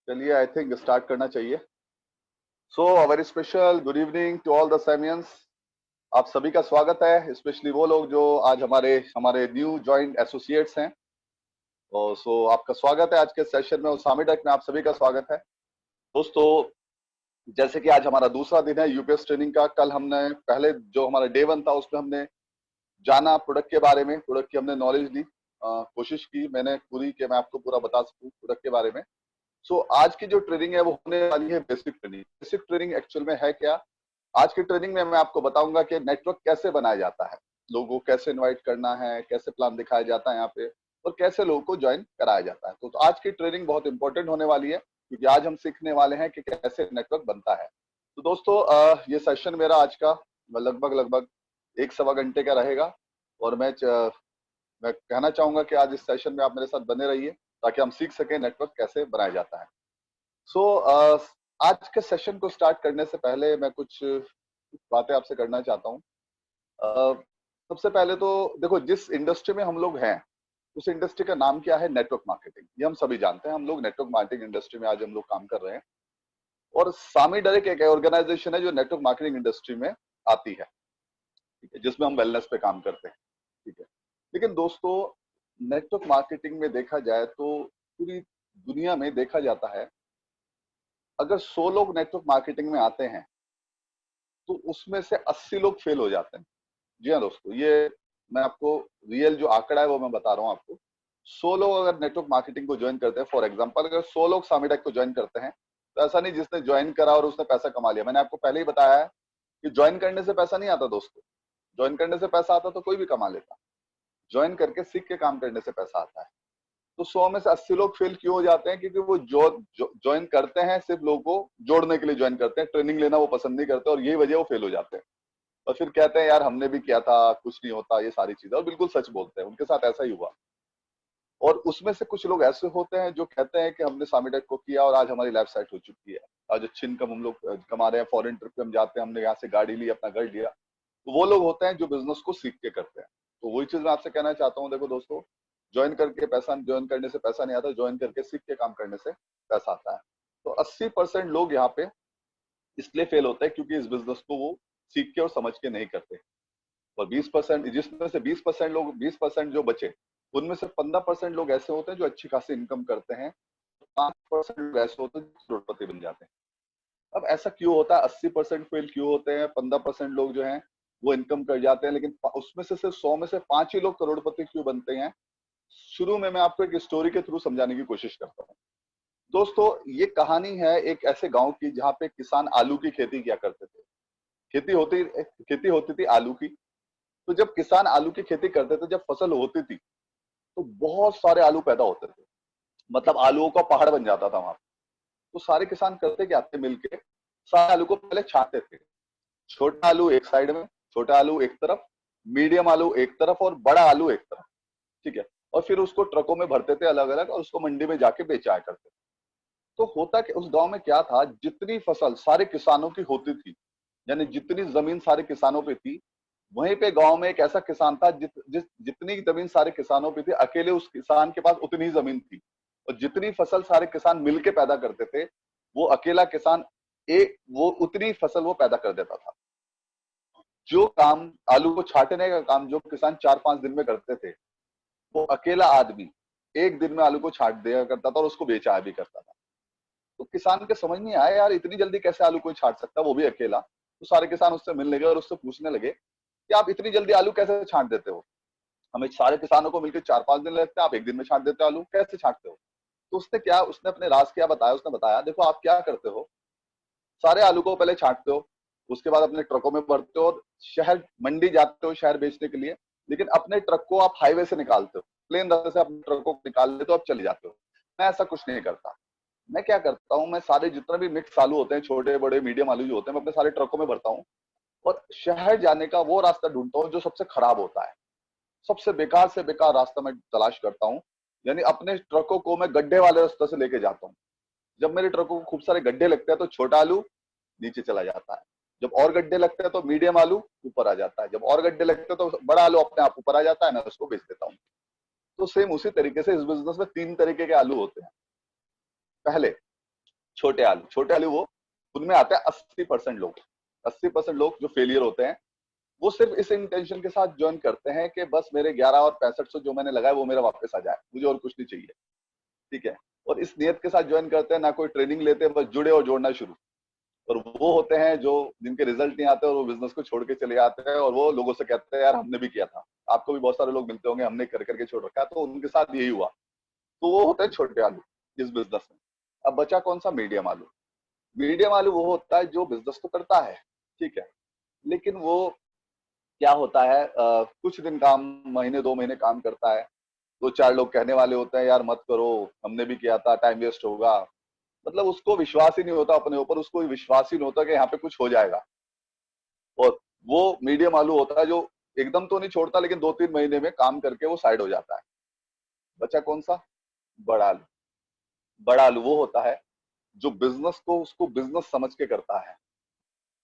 चलिए I think start करना चाहिए। So a very special good evening to all the semians. आप सभी का स्वागत है, स्पेशली वो लोग जो आज हमारे हमारे न्यू ज्वाइंट एसोसिएट्स हैं। और सो आपका स्वागत है आज के सेशन में और सामिडक में आप सभी का स्वागत है। दोस्तों, जैसे कि आज हमारा दूसरा दिन है यूपीएस ट्रेनिंग का। कल हमने पहले जो हमारा डे 1 था उसमें हमने जाना प्रोडक्ट के बारे में, प्रोडक्ट की हमने नॉलेज ली, कोशिश की मैंने पूरी कि मैं आपको पूरा बता सकूं प्रोडक्ट के बारे में। सो आज की जो ट्रेनिंग है वो होने वाली है basic training. Basic training actual में है क्या? आज की ट्रेनिंग में मैं आपको बताऊंगा कि नेटवर्क कैसे बनाया जाता है, लोगों को कैसे इनवाइट करना है, कैसे प्लान दिखाया जाता है यहाँ पे, और कैसे लोगों को ज्वाइन कराया जाता है। तो आज की ट्रेनिंग बहुत इंपॉर्टेंट होने वाली है क्योंकि आज हम सीखने वाले हैं कि कैसे नेटवर्क बनता है। तो दोस्तों, ये सेशन मेरा आज का लगभग लगभग 1 सवा घंटे का रहेगा और मैं कहना चाहूंगा कि आज इस सेशन में आप मेरे साथ बने रहिए ताकि हम सीख सकें नेटवर्क कैसे बनाया जाता है। सो आज के सेशन को स्टार्ट करने से पहले मैं कुछ बातें आपसे करना चाहता हूँ। सबसे पहले तो देखो, जिस इंडस्ट्री में हम लोग हैं उस इंडस्ट्री का नाम क्या है? Network marketing. ये हम सभी जानते हैं, हम लोग नेटवर्क मार्केटिंग इंडस्ट्री में आज हम लोग काम कर रहे हैं। और सामी डायरेक्ट एक ऑर्गेनाइजेशन है जो नेटवर्क मार्केटिंग इंडस्ट्री में आती है, ठीक है, जिसमें हम वेलनेस पे काम करते हैं, ठीक है। लेकिन दोस्तों, नेटवर्क मार्केटिंग में देखा जाए तो पूरी दुनिया में देखा जाता है, अगर 100 लोग नेटवर्क मार्केटिंग में आते हैं तो उसमें से 80 लोग फेल हो जाते हैं। जी हाँ दोस्तों, ये मैं आपको रियल जो आंकड़ा है वो मैं बता रहा हूँ आपको। 100 लोग अगर नेटवर्क मार्केटिंग को ज्वाइन करते हैं, फॉर एग्जांपल अगर 100 लोग सामीटेक को ज्वाइन करते हैं, तो ऐसा नहीं जिसने ज्वाइन करा और उसने पैसा कमा लिया। मैंने आपको पहले ही बताया है कि ज्वाइन करने से पैसा नहीं आता दोस्तों। ज्वाइन करने से पैसा आता तो कोई भी कमा लेता। ज्वाइन करके सीख के काम करने से पैसा आता है। तो 100 में से 80 लोग फेल क्यों हो जाते हैं? क्योंकि वो ज्वाइन करते हैं सिर्फ लोगों को जोड़ने के लिए ज्वाइन करते हैं, ट्रेनिंग लेना वो पसंद नहीं करते, और यही वजह वो फेल हो जाते हैं। और फिर कहते हैं यार हमने भी किया था, कुछ नहीं होता, ये सारी चीजें। और बिल्कुल सच बोलते हैं, उनके साथ ऐसा ही हुआ। और उसमें से कुछ लोग ऐसे होते हैं जो कहते हैं कि हमने सामीटेक को किया और आज हमारी लाइफ सेट हो चुकी है, आज अच्छी इनकम हम लोग कमा रहे हैं, फॉरेन ट्रिप पे हम जाते हैं, हमने यहाँ से गाड़ी ली, अपना घर लिया। तो वो लोग होते हैं जो बिजनेस को सीख के करते हैं। तो वही चीज मैं आपसे कहना चाहता हूँ। देखो दोस्तों, ज्वाइन करने से पैसा नहीं आता, ज्वाइन करके सीख के काम करने से पैसा आता है। तो 80% लोग यहाँ पे इसलिए फेल होते हैं क्योंकि इस बिजनेस को वो सीख के और समझ के नहीं करते। और 20%, जिसमें से 20% लोग, 20% जो बचे, उनमें से 15% लोग ऐसे होते हैं जो अच्छी खासी इनकम करते हैं, 5% लोग ऐसे होते हैं जो करोड़पति बन जाते हैं। अब ऐसा क्यों होता है? 80% फेल क्यों होते हैं? 15% लोग जो हैं वो इनकम कर जाते हैं, लेकिन उसमें से सिर्फ 100 में से 5 ही लोग करोड़पति क्यों बनते हैं? शुरू में मैं आपको एक स्टोरी के थ्रू समझाने की कोशिश करता हूँ। दोस्तों, ये कहानी है एक ऐसे गांव की जहाँ पे किसान आलू की खेती किया करते थे। खेती होती थी आलू की। तो जब किसान आलू की खेती करते थे, जब फसल होती थी तो बहुत सारे आलू पैदा होते थे, मतलब आलूओं का पहाड़ बन जाता था वहां। तो सारे किसान करते क्या थे? मिलके सारे आलू को पहले छांटते थे। छोटा आलू एक साइड में, छोटा आलू एक तरफ, मीडियम आलू एक तरफ और बड़ा आलू एक तरफ, ठीक है। और फिर उसको ट्रकों में भरते थे अलग अलग और उसको मंडी में जाके बेचाया करते थे। तो होता कि उस गांव में क्या था, जितनी फसल सारे किसानों की होती थी, यानी जितनी जमीन सारे किसानों पे थी, वहीं पे गांव में एक ऐसा किसान था जितनी जमीन सारे किसानों पे थी, अकेले उस किसान के पास उतनी ही जमीन थी। और जितनी फसल सारे किसान मिलके पैदा करते थे, वो अकेला किसान वो उतनी फसल वो पैदा कर देता था। जो काम आलू को छाटने का काम जो किसान 4-5 दिन में करते थे, वो अकेला आदमी एक दिन में आलू को छाट दिया करता था और उसको बेचा भी करता था। तो किसान के समझ नहीं आया, यार इतनी जल्दी कैसे आलू कोई छाट सकता है, वो भी अकेला। तो सारे किसान उससे मिलने लगे और उससे पूछने लगे कि आप इतनी जल्दी आलू कैसे छाट देते हो? हमें सारे किसानों को मिलकर 4-5 दिन लगते हैं, आप एक दिन में छाट देते हो, आलू कैसे छाटते हो? तो उसने अपने राज क्या बताया। उसने बताया, देखो आप क्या करते हो, सारे आलू को पहले छाटते हो, उसके बाद अपने ट्रकों में भरते हो और शहर मंडी जाते हो शहर बेचने के लिए। लेकिन अपने ट्रक को आप हाईवे से निकालते हो, प्लेन रास्ते से अपने ट्रक को निकाल लेते हो, आप चले जाते हो। मैं ऐसा कुछ नहीं करता। मैं क्या करता हूँ, मैं सारे जितने भी मिक्स आलू होते हैं, छोटे बड़े मीडियम आलू जो होते हैं, मैं अपने सारे ट्रकों में भरता हूँ और शहर जाने का वो रास्ता ढूंढता हूँ जो सबसे खराब होता है, सबसे बेकार से बेकार रास्ता मैं तलाश करता हूँ। यानी अपने ट्रकों को मैं गड्ढे वाले रास्ते से लेके जाता हूँ। जब मेरे ट्रकों को खूब सारे गड्ढे लगते हैं तो छोटा आलू नीचे चला जाता है, जब और गड्ढे लगते हैं तो मीडियम आलू ऊपर आ जाता है, जब और गड्ढे लगते हैं तो बड़ा आलू अपने आप ऊपर आ जाता है, मैं उसको बेच देता हूँ। तो सेम उसी तरीके से इस बिजनेस में 3 तरीके के आलू होते हैं। पहले छोटे आलू वो, उनमें आते हैं 80% लोग। 80% लोग जो फेलियर होते हैं वो सिर्फ इस इंटेंशन के साथ ज्वाइन करते हैं कि बस मेरे 11 और 6500 जो मैंने लगाया वो मेरा वापस आ जाए, मुझे और कुछ नहीं चाहिए, ठीक है। और इस नियत के साथ ज्वाइन करते हैं, ना कोई ट्रेनिंग लेते हैं, बस जुड़े और जोड़ना शुरू। और वो होते हैं जो जिनके रिजल्ट नहीं आते और वो बिजनेस को छोड़ के चले जाते हैं और वो लोगों से कहते हैं यार हमने भी किया था। आपको भी बहुत सारे लोग मिलते होंगे हमने कर करके छोड़ रखा है, तो उनके साथ यही हुआ। तो वो होते हैं छोटे आलू इस बिजनेस में। अब बचा कौन सा? मीडियम आलू। मीडियम आलू वो होता है जो बिजनेस तो करता है, ठीक है, लेकिन वो क्या होता है, कुछ दिन काम, महीने 2 महीने काम करता है, 2-4 लोग कहने वाले होते हैं यार मत करो, हमने भी किया था, टाइम वेस्ट होगा। मतलब उसको विश्वास ही नहीं होता अपने ऊपर, उसको विश्वास ही नहीं होता कि यहाँ पे कुछ हो जाएगा। और वो मीडियम आलू होता है जो एकदम तो नहीं छोड़ता, लेकिन 2-3 महीने में काम करके वो साइड हो जाता है। बचा कौन सा? बड़ा आलू। बड़ा आलू वो होता है जो बिजनेस को उसको बिजनेस समझ के करता है।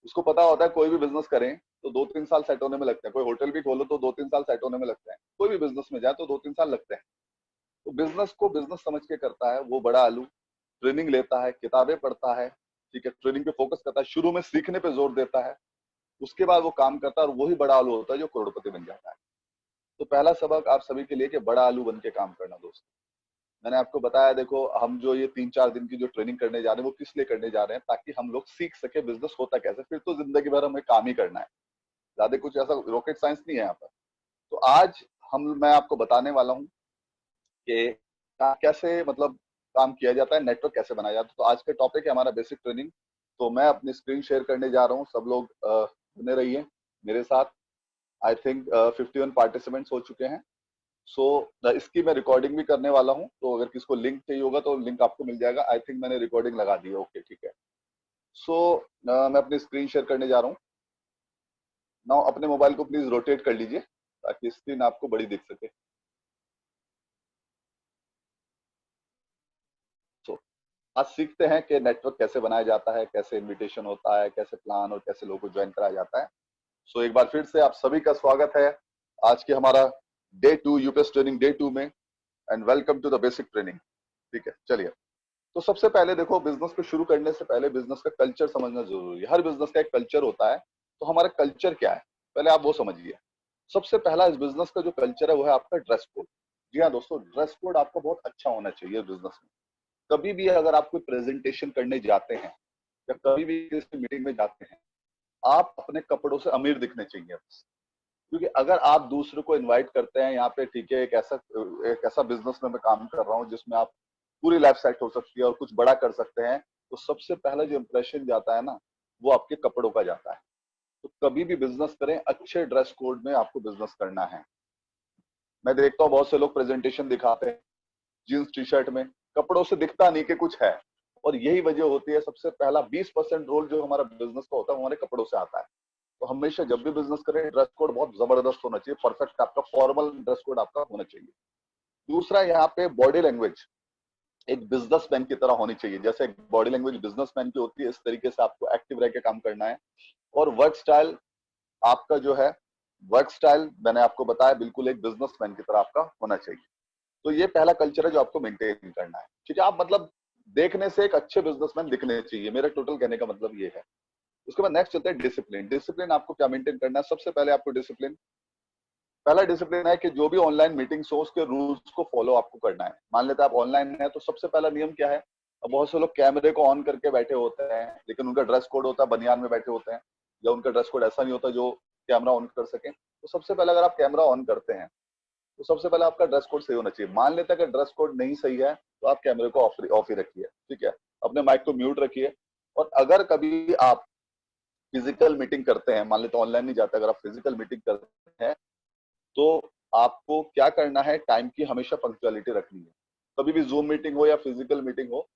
उसको पता होता है कोई भी बिजनेस करें तो 2-3 साल सेट होने में लगते हैं, कोई होटल भी खोलो तो 2-3 साल सेट होने में लगते हैं, कोई भी बिजनेस में जाए तो 2-3 साल लगते हैं। तो बिजनेस को बिजनेस समझ के करता है वो बड़ा आलू। ट्रेनिंग लेता है, किताबें पढ़ता है, ठीक है, ट्रेनिंग पे फोकस करता है, शुरू में सीखने पे जोर देता है, उसके बाद वो काम करता है और वही बड़ा आलू होता है जो करोड़पति बन जाता है। तो पहला सबक आप सभी के लिए कि बड़ा आलू बन के काम करना दोस्त। मैंने आपको बताया, देखो हम जो ये 3-4 दिन की जो ट्रेनिंग करने जा रहे हैं वो किस लिए करने जा रहे हैं, ताकि हम लोग सीख सके बिजनेस होता कैसे, फिर तो जिंदगी भर हमें काम ही करना है, ज्यादा कुछ ऐसा रॉकेट साइंस नहीं है यहाँ पर। तो आज मैं आपको बताने वाला हूँ कि कैसे मतलब काम किया जाता है, नेटवर्क कैसे बनाया जाता है। तो आज का टॉपिक है हमारा बेसिक ट्रेनिंग। तो मैं अपनी स्क्रीन शेयर करने जा रहा हूँ, सब लोग बने रहिए मेरे साथ। आई थिंक 51 पार्टिसिपेंट्स हो चुके हैं। सो इसकी मैं रिकॉर्डिंग भी करने वाला हूँ, तो अगर किसको लिंक चाहिए होगा तो लिंक आपको मिल जाएगा। आई थिंक मैंने रिकॉर्डिंग लगा दी है, ओके ठीक है। सो मैं अपनी स्क्रीन शेयर करने जा रहा हूँ नाउ। अपने मोबाइल को प्लीज रोटेट कर लीजिए ताकि स्क्रीन आपको बड़ी दिख सके। सो आज सीखते हैं कि नेटवर्क कैसे बनाया जाता है, कैसे इनविटेशन होता है, कैसे प्लान और कैसे लोगों को ज्वाइन कराया जाता है। सो एक बार फिर से आप सभी का स्वागत है आज के हमारा डे 2 यूपीएस ट्रेनिंग डे 2 में, and welcome to the basic training. ठीक है, चलिए। तो सबसे पहले देखो, बिजनेस को शुरू करने से पहले बिजनेस का कल्चर समझना जरूरी है। हर बिजनेस का एक कल्चर होता है, तो हमारा कल्चर क्या है पहले आप वो समझिए। सबसे पहला इस बिजनेस का जो कल्चर है वो है आपका ड्रेस कोड। जी हाँ दोस्तों, ड्रेस कोड आपका बहुत अच्छा होना चाहिए बिजनेस में। कभी भी अगर आप कोई प्रेजेंटेशन करने जाते हैं या कभी भी किसी मीटिंग में जाते हैं, आप अपने कपड़ों से अमीर दिखने चाहिए। क्योंकि अगर आप दूसरे को इनवाइट करते हैं यहाँ पे, ठीक है, एक ऐसा बिजनेस में मैं काम कर रहा हूँ जिसमें आप पूरी लाइफ सेट हो सकती है और कुछ बड़ा कर सकते हैं, तो सबसे पहला जो इंप्रेशन जाता है ना, वो आपके कपड़ों का जाता है। तो कभी भी बिजनेस करें, अच्छे ड्रेस कोड में आपको बिजनेस करना है। मैं देखता हूँ बहुत से लोग प्रेजेंटेशन दिखाते हैं जीन्स टी शर्ट में, कपड़ों से दिखता नहीं कि कुछ है। और यही वजह होती है, सबसे पहला 20% रोल जो हमारा बिजनेस का होता है वो हमारे कपड़ों से आता है। तो हमेशा जब भी बिजनेस करें, ड्रेस कोड बहुत जबरदस्त होना चाहिए, परफेक्ट आपका फॉर्मल ड्रेस कोड आपका होना चाहिए। दूसरा, यहाँ पे बॉडी लैंग्वेज एक बिजनेसमैन की तरह होनी चाहिए। जैसे एक बॉडी लैंग्वेज बिजनेसमैन की होती है, इस तरीके से आपको एक्टिव रह के काम करना है। और वर्क स्टाइल आपका जो है, वर्क स्टाइल मैंने आपको बताया बिल्कुल एक बिजनेसमैन की तरह आपका होना चाहिए। तो ये पहला कल्चर है जो आपको मेंटेन करना है, ठीक है। आप मतलब देखने से एक अच्छे बिजनेसमैन दिखने चाहिए, मेरा टोटल कहने का मतलब ये है। उसके बाद नेक्स्ट चलते हैं डिसिप्लिन। डिसिप्लिन आपको क्या मेंटेन करना है? सबसे पहले आपको डिसिप्लिन, पहला डिसिप्लिन है कि जो भी ऑनलाइन मीटिंग्स हो उसके रूल्स को फॉलो आपको करना है। मान लेते हैं आप ऑनलाइन है, तो सबसे पहला नियम क्या है? अब बहुत से लोग कैमरे को ऑन करके बैठे होते हैं, लेकिन उनका ड्रेस कोड होता है बनियान में बैठे होते हैं, या उनका ड्रेस कोड ऐसा नहीं होता जो कैमरा ऑन कर सके। तो सबसे पहले अगर आप कैमरा ऑन करते हैं तो सबसे पहले आपका ड्रेस कोड सही होना चाहिए। मान लेते हैं कि ड्रेस कोड नहीं सही है तो आप कैमरे को ऑफ ही रखिए, ठीक है, अपने माइक को म्यूट रखिए। और अगर कभी आप फिजिकल मीटिंग करते हैं, मान लेते ऑनलाइन नहीं जाते, अगर आप फिजिकल मीटिंग करते हैं तो आपको क्या करना है, टाइम की हमेशा पंक्चुअलिटी रखनी है। कभी भी जूम मीटिंग हो या फिजिकल मीटिंग हो,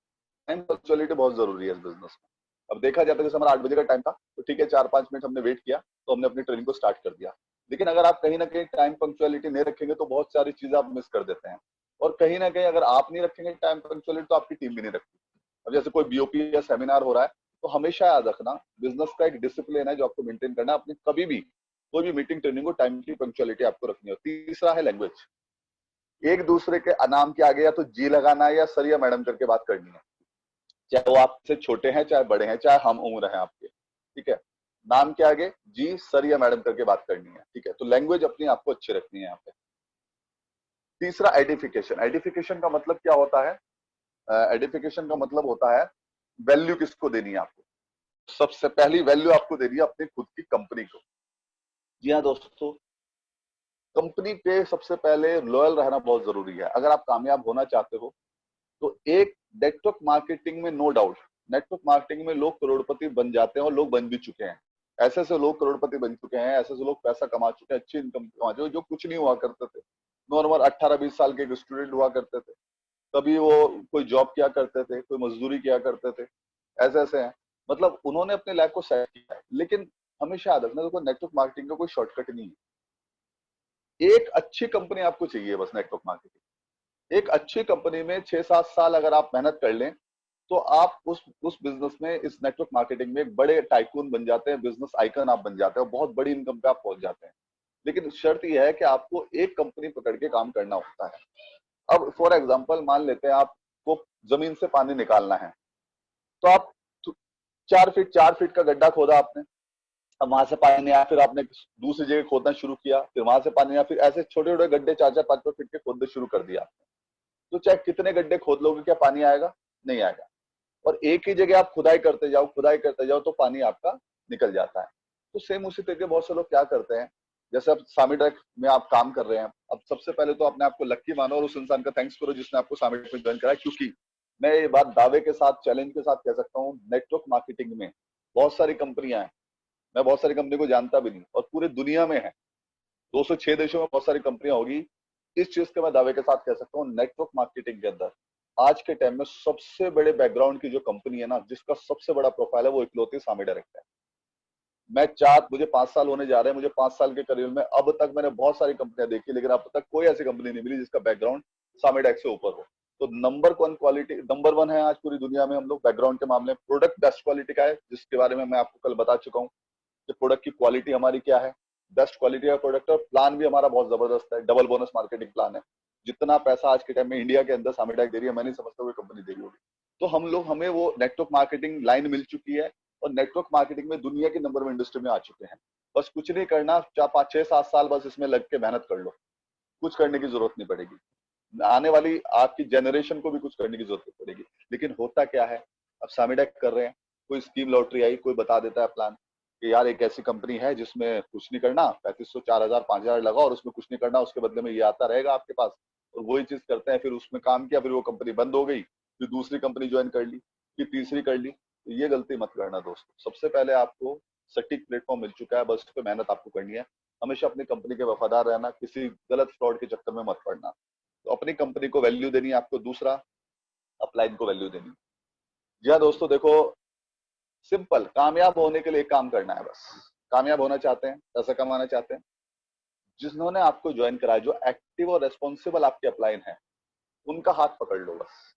टाइम पंक्चुअलिटी बहुत जरूरी है इस बिजनेस में। अब देखा जाता है जैसे हमारा 8 बजे का टाइम था, तो ठीक है 4-5 मिनट हमने वेट किया तो हमने अपनी ट्रेनिंग को स्टार्ट कर दिया। लेकिन अगर आप कहीं ना कहीं टाइम पंक्चुअलिटी नहीं रखेंगे तो बहुत सारी चीजें आप मिस कर देते हैं। और कहीं ना कहीं अगर आप नहीं रखेंगे टाइम पंक्चुअलिटी तो आपकी टीम भी नहीं रखती। अब जैसे कोई बीओपी या सेमिनार हो रहा है, तो हमेशा याद रखना बिजनेस का एक डिसिप्लिन है जो आपको मेंटेन करना है। अपनी कभी भी कोई भी मीटिंग ट्रेनिंग को टाइम की पंक्चुअलिटी आपको रखनी है। तीसरा है लैंग्वेज। एक दूसरे के नाम के आगे या तो जी लगाना है या सर या मैडम करके बात करनी है। चाहे वो आपसे छोटे हैं चाहे बड़े हैं चाहे हम उम्र हैं आपके, ठीक है। नाम के आगे जी सर या मैडम करके बात करनी है, ठीक है। तो लैंग्वेज अपनी आपको अच्छी रखनी है यहाँ पे। तीसरा एडिफिकेशन। एडिफिकेशन का मतलब क्या होता है? एडिफिकेशन का मतलब होता है वैल्यू किसको देनी है आपको। सबसे पहली वैल्यू आपको देनी है अपनी खुद की कंपनी को। जी हाँ दोस्तों, कंपनी पे सबसे पहले लॉयल रहना बहुत जरूरी है। अगर आप कामयाब होना चाहते हो तो एक नेटवर्क मार्केटिंग में, नो डाउट, नेटवर्क मार्केटिंग में लोग करोड़पति बन जाते हैं और लोग बन भी चुके हैं। ऐसे ऐसे लोग करोड़पति बन चुके हैं, ऐसे ऐसे लोग पैसा कमा चुके हैं, अच्छी इनकम कमा चुके हैं, जो कुछ नहीं हुआ करते थे। नॉर्मल 18-20 साल के एक स्टूडेंट हुआ करते थे, कभी वो कोई जॉब किया करते थे, कोई मजदूरी किया करते थे, ऐसे ऐसे हैं। मतलब उन्होंने अपने लाइफ को सेट किया है। लेकिन हमेशा याद रखना, देखो नेटवर्क मार्केटिंग का कोई शॉर्टकट नहीं है। एक अच्छी कंपनी आपको चाहिए बस नेटवर्क मार्केटिंग। एक अच्छी कंपनी में 6-7 साल अगर आप मेहनत कर लें तो आप उस बिजनेस में, इस नेटवर्क मार्केटिंग में एक बड़े टाइकून बन जाते हैं, बिजनेस आइकन आप बन जाते हैं और बहुत बड़ी इनकम पे आप पहुंच जाते हैं। लेकिन शर्त यह है कि आपको एक कंपनी पकड़ के काम करना होता है। अब फॉर एग्जांपल मान लेते हैं आपको जमीन से पानी निकालना है, तो आप 4 फीट का गड्ढा खोदा आपने, अब वहां से पानी नहीं आया, फिर आपने दूसरी जगह खोदना शुरू किया, फिर वहां से पानी नहीं आया, फिर ऐसे छोटे छोटे गड्ढे 4-4, 5-5 फीट के खोदने शुरू कर दिया आपने। तो चाहे कितने गड्ढे खोद लोगे, क्या पानी आएगा? नहीं आएगा। और एक ही जगह आप खुदाई करते जाओ, खुदाई करते जाओ, तो पानी आपका निकल जाता है। तो सेम उसी तरीके बहुत से लोग क्या करते हैं, जैसे अब सामिडक में आप काम कर रहे हैं, अब सबसे पहले तो अपने आपको लक्की मानो और उस इंसान का थैंक्स करो जिसने आपको सामिडक में ज्वाइन कराया। क्योंकि मैं ये बात दावे के साथ, चैलेंज के साथ कह सकता हूँ, नेटवर्क मार्केटिंग में बहुत सारी कंपनियां हैं, मैं बहुत सारी कंपनी को जानता भी नहीं, और पूरे दुनिया में है, 206 देशों में बहुत सारी कंपनियां होगी। इस चीज के मैं दावे के साथ कह सकता हूँ, नेटवर्क मार्केटिंग के अंदर आज के टाइम में सबसे बड़े बैकग्राउंड की जो कंपनी है ना, जिसका सबसे बड़ा प्रोफाइल है, वो इकलौती सामी डायरेक्ट है। मुझे 5 साल होने जा रहे हैं, मुझे 5 साल के करियर में अब तक मैंने बहुत सारी कंपनियां देखी, लेकिन अब तक कोई ऐसी कंपनी नहीं मिली जिसका बैकग्राउंड सामी डायरेक्ट से ऊपर हो। तो नंबर 1 है आज पूरी दुनिया में हम लोग बैकग्राउंड के मामले में। प्रोडक्ट बेस्ट क्वालिटी का है, जिसके बारे में मैं आपको कल बता चुका हूँ कि प्रोडक्ट की क्वालिटी हमारी क्या है, बेस्ट क्वालिटी का प्रोडक्ट। और प्लान भी हमारा बहुत जबरदस्त है, डबल बोनस मार्केटिंग प्लान है। जितना पैसा आज के टाइम में इंडिया के अंदर सामिडाक दे रही है, मैं नहीं समझता कोई कंपनी दे रही होगी। तो हमें वो नेटवर्क मार्केटिंग लाइन मिल चुकी है, और नेटवर्क मार्केटिंग में दुनिया के नंबर 1 इंडस्ट्री में आ चुके हैं। बस कुछ नहीं करना, 4-5-6-7 साल बस इसमें लग के मेहनत कर लो, कुछ करने की जरूरत नहीं पड़ेगी। आने वाली आपकी जनरेशन को भी कुछ करने की जरूरत नहीं पड़ेगी। लेकिन होता क्या है, अब सामिडाक कर रहे हैं, कोई स्कीम लॉटरी आई, कोई बता देता है प्लान कि यार एक ऐसी कंपनी है जिसमें कुछ नहीं करना, 3500, 4000, 5000 लगाओ और उसमें कुछ नहीं करना, उसके बदले में ये आता रहेगा आपके पास। और वही चीज करते हैं, फिर उसमें काम किया, फिर वो कंपनी बंद हो गई, फिर दूसरी कंपनी ज्वाइन कर ली, फिर तीसरी कर ली। तो ये गलती मत करना दोस्तों। सबसे पहले आपको सटीक प्लेटफॉर्म मिल चुका है, बस उस पर मेहनत आपको करनी है। हमेशा अपनी कंपनी के वफादार रहना, किसी गलत फ्रॉड के चक्कर में मत पड़ना। तो अपनी कंपनी को वैल्यू देनी है आपको। दूसरा, अपलाइन को वैल्यू देनी। जी हाँ दोस्तों, देखो सिंपल, कामयाब होने के लिए एक काम करना है बस। कामयाब होना चाहते हैं, पैसा कमाना चाहते हैं, जिन्होंने आपको ज्वाइन कराया, जो एक्टिव और रेस्पॉन्सिबल आपके अपलाइन है, उनका हाथ पकड़ लो बस।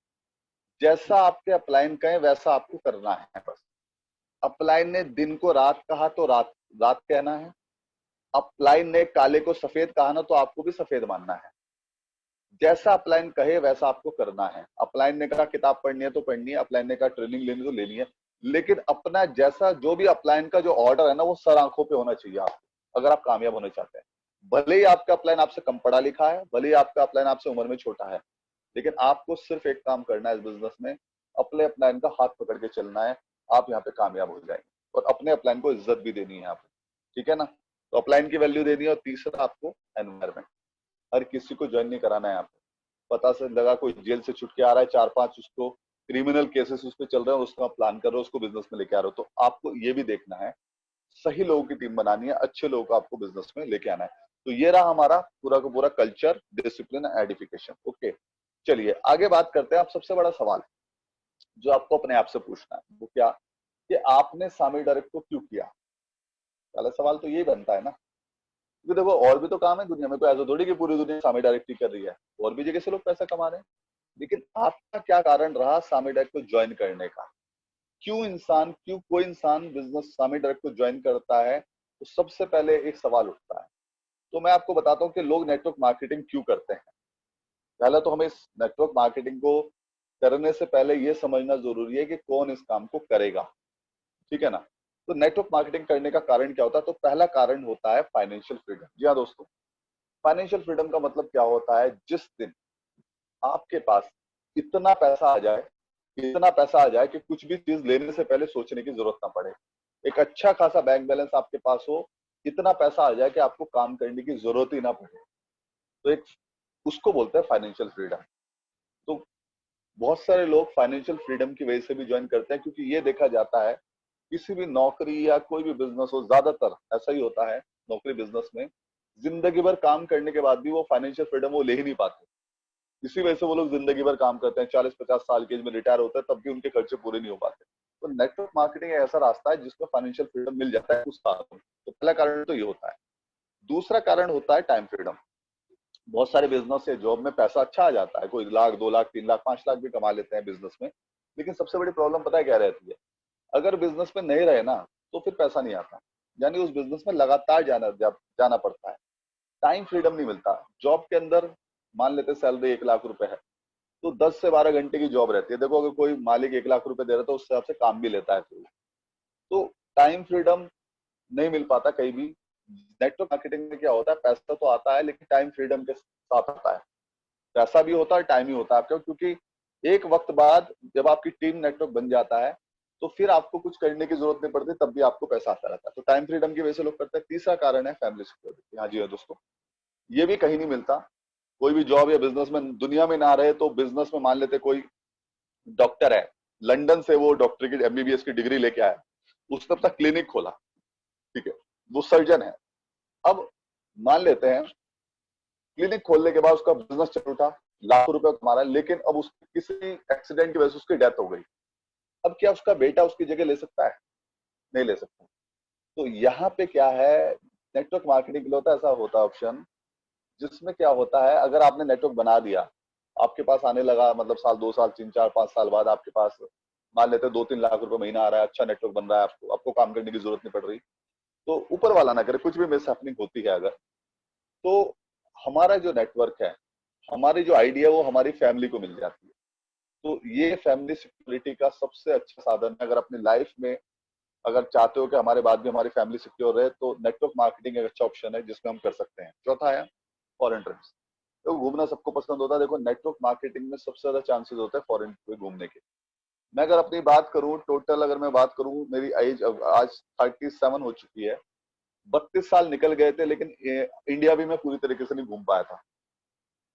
जैसा आपके अपलाइन कहें वैसा आपको करना है बस। अपलाइन ने दिन को रात कहा तो रात रात कहना है। अपलाइन ने काले को सफेद कहा ना, तो आपको भी सफेद मानना है। जैसा अपलाइन कहे वैसा आपको करना है। अपलाइन ने कहा किताब पढ़नी है तो पढ़नी है, अपलाइन ने कहा ट्रेनिंग लेनी तो लेनी है। लेकिन अपना जैसा जो भी अपलाइन का जो ऑर्डर है ना, वो सर आंखों पे होना चाहिए आपको, अगर आप कामयाब होना चाहते हैं। भले ही आपका अपलाइन आपसे कम पढ़ा लिखा है, भले ही आपका अपलाइन आपसे उम्र में छोटा है, लेकिन आपको सिर्फ एक काम करना है इस बिजनेस में, अपने अपलाइन का हाथ पकड़ के चलना है। आप यहाँ पे कामयाब हो जाएंगे, और अपने अपलाइन को इज्जत भी देनी है यहाँ पे, ठीक है ना। तो अपलाइन की वैल्यू देनी है। और तीसरा, आपको एनवायरमेंट। हर किसी को ज्वाइन नहीं कराना है यहाँ पे। पता से लगा कोई जेल से छुट के आ रहा है, 4-5 उसको क्रिमिनल केसेस उस पर चल रहे हैं, उसका प्लान कर रहे हो, उसको बिजनेस में लेके आ रहे हो, तो आपको ये भी देखना है, सही लोगों की टीम बनानी है, अच्छे लोगों को आपको बिजनेस में लेके आना है। तो ये रहा हमारा पूरा का पूरा कल्चर, डिसिप्लिन, एडिफिकेशन। ओके, चलिए आगे बात करते हैं। आप सबसे बड़ा सवाल जो आपको अपने आप से पूछना है वो क्या, कि आपने सामी डायरेक्ट को क्यों किया। पहला सवाल तो यही बनता है ना, क्योंकि देखो और भी तो काम है दुनिया में, कोई ऐसा थोड़ी कि पूरी दुनिया सामी डायरेक्ट ही कर रही है, और भी जगह से लोग पैसा कमा रहे हैं। लेकिन आपका क्या कारण रहा सामी डायरेक्ट को ज्वाइन करने का? क्यों कोई इंसान बिजनेस सामी डायरेक्ट को ज्वाइन करता है? तो सबसे पहले एक सवाल उठता है। तो मैं आपको बताता हूँ कि लोग नेटवर्क मार्केटिंग क्यों करते हैं। पहले तो हमें इस नेटवर्क मार्केटिंग को करने से पहले ये समझना जरूरी है कि कौन इस काम को करेगा, ठीक है ना। तो नेटवर्क मार्केटिंग करने का कारण क्या होता है? तो पहला कारण होता है फाइनेंशियल फ्रीडम। जी हाँ दोस्तों, फाइनेंशियल फ्रीडम का मतलब क्या होता है? जिस दिन आपके पास इतना पैसा आ जाए, इतना पैसा आ जाए कि कुछ भी चीज लेने से पहले सोचने की जरूरत ना पड़े, एक अच्छा खासा बैंक बैलेंस आपके पास हो, इतना पैसा आ जाए कि आपको काम करने की जरूरत ही ना पड़े, तो एक उसको बोलते हैं फाइनेंशियल फ्रीडम। तो बहुत सारे लोग फाइनेंशियल फ्रीडम की वजह से भी ज्वाइन करते हैं, क्योंकि ये देखा जाता है किसी भी नौकरी या कोई भी बिजनेस हो, ज्यादातर ऐसा ही होता है नौकरी बिजनेस में, जिंदगी भर काम करने के बाद भी वो फाइनेंशियल फ्रीडम वो ले ही नहीं पाते। इसी वजह से वो लोग जिंदगी भर काम करते हैं, 40-50 साल की एज में रिटायर होते हैं, तब भी उनके खर्चे पूरे नहीं हो पाते। तो नेटवर्क मार्केटिंग एक ऐसा रास्ता है जिसमें फाइनेंशियल फ्रीडम मिल जाता है उस साल में। तो पहला कारण तो ये होता है। दूसरा कारण होता है टाइम फ्रीडम। बहुत सारे बिजनेस या जॉब में पैसा अच्छा आ जाता है, कोई लाख, 2 लाख, 3 लाख, 5 लाख भी कमा लेते हैं बिजनेस में, लेकिन सबसे बड़ी प्रॉब्लम पता है क्या रहती है? अगर बिजनेस में नहीं रहे ना, तो फिर पैसा नहीं आता, यानी उस बिजनेस में लगातार जाना पड़ता है। टाइम फ्रीडम नहीं मिलता। जॉब के अंदर मान लेते सैलरी 1 लाख रुपए है, तो 10 से 12 घंटे की जॉब रहती है। देखो, अगर कोई मालिक 1 लाख रुपए दे रहा है तो उस हिसाब से काम भी लेता है फिर वो। तो टाइम फ्रीडम नहीं मिल पाता कहीं भी। नेटवर्क मार्केटिंग में क्या होता है? पैसा तो आता है लेकिन टाइम फ्रीडम के साथ आता है। पैसा भी होता है, टाइम ही होता है आपका, क्योंकि एक वक्त बाद जब आपकी टीम नेटवर्क बन जाता है तो फिर आपको कुछ करने की जरूरत नहीं पड़ती, तब भी आपको पैसा आता रहता है। तो टाइम फ्रीडम की वजह से लोग करते हैं। तीसरा कारण है फैमिली सिक्योरिटी। हाँ जी हाँ दोस्तों, ये भी कहीं नहीं मिलता। कोई भी जॉब या बिजनेस में दुनिया में ना रहे तो बिजनेस में मान लेते कोई डॉक्टर है, लंदन से वो डॉक्टर की एमबीबीएस की डिग्री लेके आया, उसने अपना क्लिनिक खोला, ठीक है, वो सर्जन है। अब मान लेते हैं क्लिनिक खोलने के बाद उसका बिजनेस चल उठा, लाखों रुपए कमा रहा है, लेकिन अब उसकी किसी एक्सीडेंट की वजह से उसकी डेथ हो गई। अब क्या उसका बेटा उसकी जगह ले सकता है? नहीं ले सकता। तो यहाँ पे क्या है, नेटवर्क मार्केटिंग के लिए होता है, ऐसा होता है ऑप्शन, जिसमें क्या होता है, अगर आपने नेटवर्क बना दिया, आपके पास आने लगा, मतलब साल, 2 साल, 3, 4, 5 साल बाद आपके पास मान लेते 2-3 लाख रुपए महीना आ रहा है, अच्छा नेटवर्क बन रहा है, आपको काम करने की जरूरत नहीं पड़ रही, तो ऊपर वाला ना करे, कुछ भी मिस हैपनिंग होती है अगर, तो हमारा जो नेटवर्क है, हमारी जो आइडिया, वो हमारी फैमिली को मिल जाती है। तो ये फैमिली सिक्योरिटी का सबसे अच्छा साधन है। अगर अपनी लाइफ में अगर चाहते हो कि हमारे बाद भी हमारी फैमिली सिक्योर रहे, तो नेटवर्क मार्केटिंग एक अच्छा ऑप्शन है जिसमें हम कर सकते हैं। चौथा है फॉरेन ट्रिप्स। तो घूमना सबको पसंद होता है। देखो, नेटवर्क मार्केटिंग में सबसे ज्यादा चांसेस होते हैं फॉरेन पे घूमने के। मैं अगर अपनी बात करूं, टोटल अगर मैं बात करूं, मेरी एज आज 37 हो चुकी है। 32 साल निकल गए थे, लेकिन इंडिया भी मैं पूरी तरीके से नहीं घूम पाया था,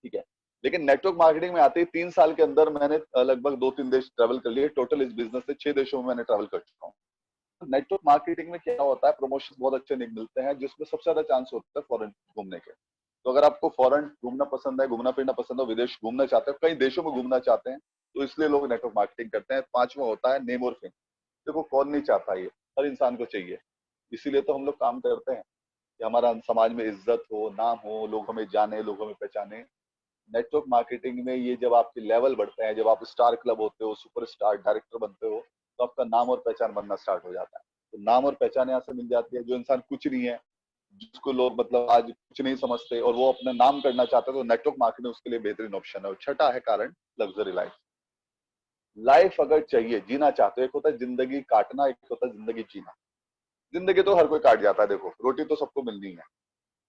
ठीक है। लेकिन नेटवर्क मार्केटिंग में आते ही 3 साल के अंदर मैंने लगभग 2-3 देश ट्रैवल कर लिए। टोटल इस बिजनेस से 6 देशों में मैंने ट्रैवल कर चुका हूँ। नेटवर्क मार्केटिंग में क्या होता है, प्रमोशन बहुत अच्छे नहीं मिलते हैं, जिसमें सबसे ज्यादा चांस होता है फॉरेन घूमने के। तो अगर आपको फॉरेन घूमना पसंद है, घूमना फिरना पसंद है, विदेश घूमना चाहते हैं, कई देशों में घूमना चाहते हैं, तो इसलिए लोग नेटवर्क मार्केटिंग करते हैं। पांचवा होता है नेम और फेम। देखो, कौन नहीं चाहता? ये हर इंसान को चाहिए। इसीलिए तो हम लोग काम करते हैं कि हमारा समाज में इज्जत हो, नाम हो, लोग हमें जाने, लोग हमें पहचाने। नेटवर्क मार्केटिंग में ये जब आपके लेवल बढ़ते हैं, जब आप स्टार क्लब होते हो, सुपरस्टार, डायरेक्टर बनते हो, तो आपका नाम और पहचान बनना स्टार्ट हो जाता है। तो नाम और पहचान यहाँ से मिल जाती है। जो इंसान कुछ नहीं है, जिसको लोग मतलब आज कुछ नहीं समझते, और वो अपना नाम करना चाहते हैं, तो नेटवर्क मार्केटिंग उसके लिए बेहतरीन ऑप्शन है। और छठा है कारण लग्जरी लाइफ। लाइफ अगर चाहिए, जीना चाहते हो, एक होता है जिंदगी काटना, एक होता है जिंदगी जीना। जिंदगी तो हर कोई काट जाता है, देखो रोटी तो सबको मिलनी है,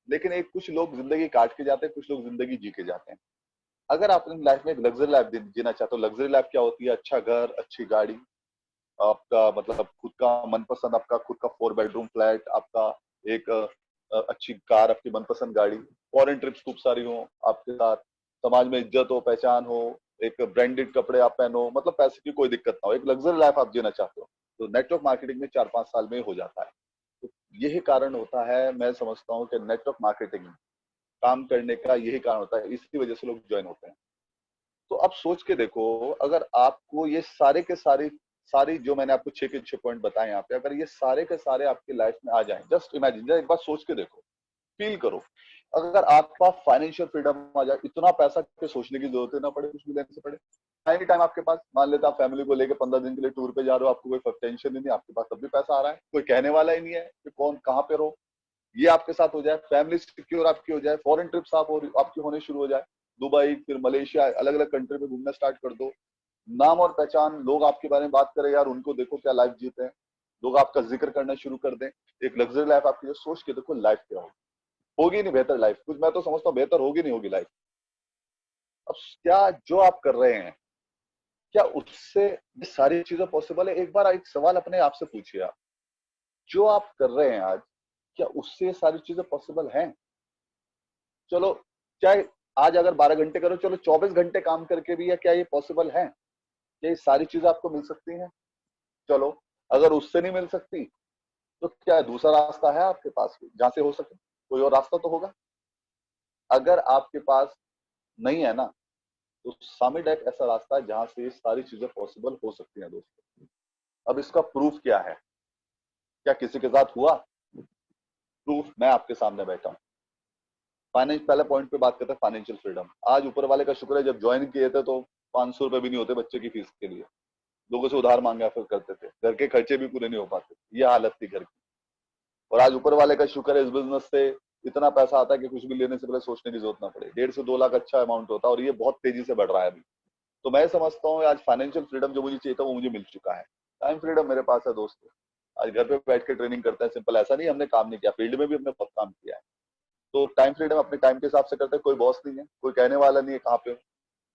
लेकिन एक कुछ लोग जिंदगी काट के जाते हैं, कुछ लोग जिंदगी जी के जाते हैं। अगर आप अपनी लाइफ में एक लग्जरी लाइफ जीना चाहते हो, लग्जरी लाइफ क्या होती है? अच्छा घर, अच्छी गाड़ी, आपका मतलब खुद का मनपसंद, आपका खुद का 4 बेडरूम फ्लैट, आपका एक अच्छी कार, आपकी मनपसंद गाड़ी, फॉरेन ट्रिप्स खूब सारी हो आपके साथ, समाज में इज्जत हो, पहचान हो, एक ब्रांडेड कपड़े आप पहनो, मतलब पैसे की कोई दिक्कत ना हो, एक लग्जरी लाइफ आप जीना चाहते हो, तो नेटवर्क मार्केटिंग में 4-5 साल में हो जाता है। तो यही कारण होता है, मैं समझता हूँ कि नेटवर्क मार्केटिंग में काम करने का यही कारण होता है, इसी वजह से लोग ज्वाइन होते हैं। तो आप सोच के देखो, अगर आपको ये सारे के सारी सारी जो मैंने आपको 6 के 6 पॉइंट बताए यहाँ पे, अगर ये सारे के सारे आपकी लाइफ में आ जाए, जस्ट इमेजिन, एक बार सोच के देखो, फील करो, अगर आपके पास फाइनेंशियल फ्रीडम आ जाए, इतना पैसा के सोचने की जरूरत ही ना पड़े, कुछ भी लेने से पड़े, एनी टाइम आपके पास, मान लेते आप फैमिली को लेकर 15 दिन के लिए टूर पे जा रहे हो, आपको कोई टेंशन ही नहीं, आपके पास तब भी पैसा आ रहा है, कोई कहने वाला ही नहीं है कि कौन कहाँ पे रहो, ये आपके साथ हो जाए, फैमिली सिक्योर आपकी हो जाए, फॉरेन ट्रिप्स आपकी होने शुरू हो जाए, दुबई, फिर मलेशिया, अलग अलग कंट्री में घूमना स्टार्ट कर दो, नाम और पहचान, लोग आपके बारे में बात करें, यार उनको देखो क्या लाइफ जीते हैं, लोग आपका जिक्र करना शुरू कर दें, एक लग्जरी लाइफ आपकी, जो सोच के देखो लाइफ क्या होगी नहीं बेहतर लाइफ, कुछ मैं तो समझता हूँ बेहतर होगी नहीं होगी लाइफ। अब क्या जो आप कर रहे हैं, क्या उससे ये सारी चीजें पॉसिबल है? एक बार एक सवाल अपने आप से पूछिए आप, जो आप कर रहे हैं आज, क्या उससे ये सारी चीजें पॉसिबल हैं? चलो, चाहे आज अगर 12 घंटे करो, चलो 24 घंटे काम करके भी, या क्या ये पॉसिबल है? क्या ये सारी चीजें आपको मिल सकती हैं? चलो, अगर उससे नहीं मिल सकती तो क्या दूसरा रास्ता है आपके पास जहां से हो सके? कोई और रास्ता तो होगा। अगर आपके पास नहीं है ना, तो सामिड एक ऐसा रास्ता है जहां से ये सारी चीजें पॉसिबल हो सकती हैं दोस्तों। अब इसका प्रूफ क्या है? क्या किसी के साथ हुआ? प्रूफ मैं आपके सामने बैठा हूँ। फाइनेंस, पहले पॉइंट पे बात करते हैं, फाइनेंशियल फ्रीडम। आज ऊपर वाले का शुक्र है, जब ज्वाइन किए थे तो 500 रुपए भी नहीं होते बच्चे की फीस के लिए, लोगों से उधार मांगा फिर करते थे, घर के खर्चे भी पूरे नहीं हो पाते, ये हालत थी घर की। और आज ऊपर वाले का शुक्र है, इस बिजनेस से इतना पैसा आता है कि कुछ भी लेने से पहले सोचने की जरूरत ना पड़े। 1.5 से 2 लाख अच्छा अमाउंट होता है, और ये बहुत तेजी से बढ़ रहा है अभी। तो मैं समझता हूँ आज फाइनेंशियल फ्रीडम जो मुझे चाहिए था वो मुझे मिल चुका है। टाइम फ्रीडम मेरे पास है दोस्तों। आज घर पे बैठ के ट्रेनिंग करते हैं, सिंपल। ऐसा नहीं हमने काम नहीं किया, फील्ड में भी हमने बहुत काम किया है। तो टाइम फ्रीडम अपने टाइम के हिसाब से करते हैं, कोई बॉस नहीं है, कोई कहने वाला नहीं है कहाँ पे।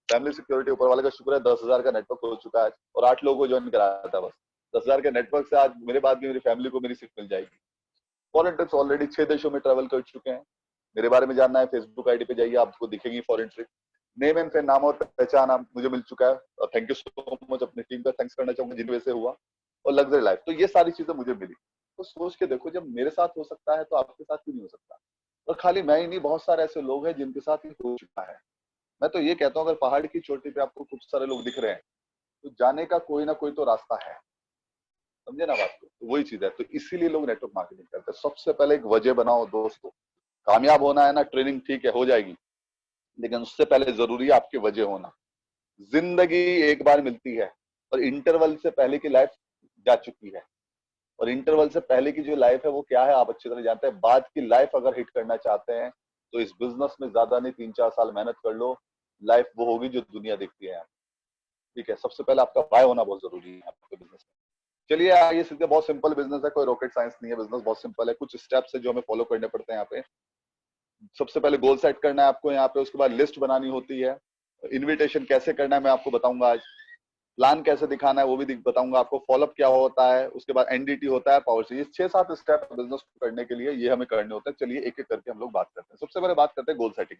फैमिली सिक्योरिटी, ऊपर वाले का शुक्र है, 10,000 का नेटवर्क हो चुका है और 8 लोगों को ज्वाइन कराया था बस। 10,000 के नेटवर्क से आज मेरे बाद भी मेरी फैमिली को मेरी सीट मिल जाएगी। फॉरेन ट्रिप्स ऑलरेडी 6 देशों में ट्रेवल कर चुके हैं। मेरे बारे में जानना है, फेसबुक आईडी पे जाइए, आपको दिखेगी foreign trip. Name and fame, नाम और पहचान आप मुझे मिल चुका है, और थैंक यू सो मच। अपनी टीम का थैंक्स करना चाहूंगा जिन वजह से हुआ। और लग्जरी लाइफ, तो ये सारी चीजें मुझे मिली। तो सोच के देखो, जब मेरे साथ हो सकता है तो आपके साथ क्यों नहीं हो सकता? और खाली मैं ही नहीं, बहुत सारे ऐसे लोग हैं जिनके साथ ये हो चुका है। मैं तो ये कहता हूँ, अगर पहाड़ की चोटी पे आपको खूब सारे लोग दिख रहे हैं, तो जाने का कोई ना कोई तो रास्ता है। समझे ना बात को? तो वही चीज है। तो इसीलिए लोग नेटवर्क मार्केटिंग करते हैं। सबसे पहले एक वजह बनाओ दोस्तों। कामयाब होना है ना, ट्रेनिंग ठीक है हो जाएगी, लेकिन उससे पहले जरूरी है आपकी वजह होना। जिंदगी एक बार मिलती है, और इंटरवल से पहले की लाइफ जा चुकी है। और इंटरवल से पहले की जो लाइफ है वो क्या है आप अच्छी तरह जानते हैं। बाद की लाइफ अगर हिट करना चाहते हैं तो इस बिजनेस में ज्यादा नहीं, 3-4 साल मेहनत कर लो, लाइफ वो होगी जो दुनिया देखती है। ठीक है, सबसे पहले आपका वाय होना बहुत जरूरी है आपके बिजनेस में। चलिए आइए सीधे, बहुत सिंपल बिजनेस है, कोई रॉकेट साइंस नहीं है, बिजनेस बहुत सिंपल है। कुछ स्टेप्स है जो हमें फॉलो करने पड़ते हैं यहाँ पे। सबसे पहले गोल सेट करना है आपको यहाँ पे, उसके बाद लिस्ट बनानी होती है। इनविटेशन कैसे करना है मैं आपको बताऊंगा आज। प्लान कैसे दिखाना है वो भी बताऊंगा आपको। फॉलोअप क्या होता है, उसके बाद एनडीटी होता है, पावर से। ये 6-7 स्टेप बिजनेस करने के लिए ये हमें करने होते हैं। चलिए एक एक करके हम लोग बात करते हैं। सबसे पहले बात करते हैं गोल सेटिंग।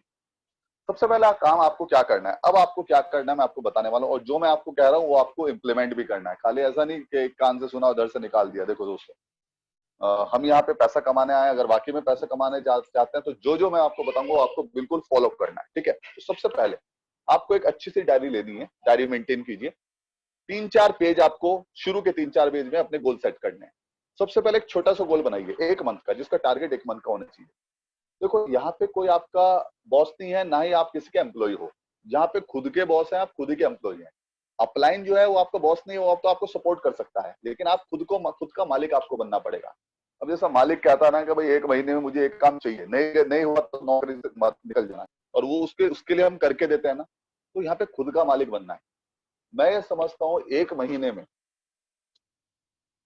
सबसे पहला काम आपको क्या करना है, अब आपको क्या करना है मैं आपको बताने वाला हूँ। और जो मैं आपको कह रहा हूँ वो आपको इम्प्लीमेंट भी करना है। खाली ऐसा नहीं कि एक कान से सुना उधर से निकाल दिया। देखो दोस्तों, हम यहाँ पे पैसा कमाने आए। अगर वाकई में पैसा कमाने चाहते हैं तो जो जो मैं आपको बताऊंगा वो आपको बिल्कुल फॉलो करना है। ठीक है, तो सबसे पहले आपको एक अच्छी सी डायरी लेनी है। डायरी मेंटेन कीजिए। 3-4 पेज आपको, शुरू के 3-4 पेज में अपने गोल सेट करने हैं। सबसे पहले एक छोटा सा गोल बनाइए 1 मंथ का, जिसका टारगेट 1 मंथ का होना चाहिए। देखो, यहाँ पे कोई आपका बॉस नहीं है, ना ही आप किसी के एम्प्लॉय हो। जहाँ पे खुद के बॉस हैं, आप खुद ही के एम्प्लॉय हैं। अपलाइन जो है वो आपका बॉस नहीं है, वो तो आपको सपोर्ट कर सकता है, लेकिन आप खुद का मालिक आपको बनना पड़ेगा। अब जैसा मालिक कहता है ना कि भाई 1 महीने में मुझे एक काम चाहिए, नहीं नहीं हुआ तो नौकरी से मत निकल जाना, और वो उसके लिए हम करके देते हैं ना। तो यहाँ पे खुद का मालिक बनना है। मैं ये समझता हूँ 1 महीने में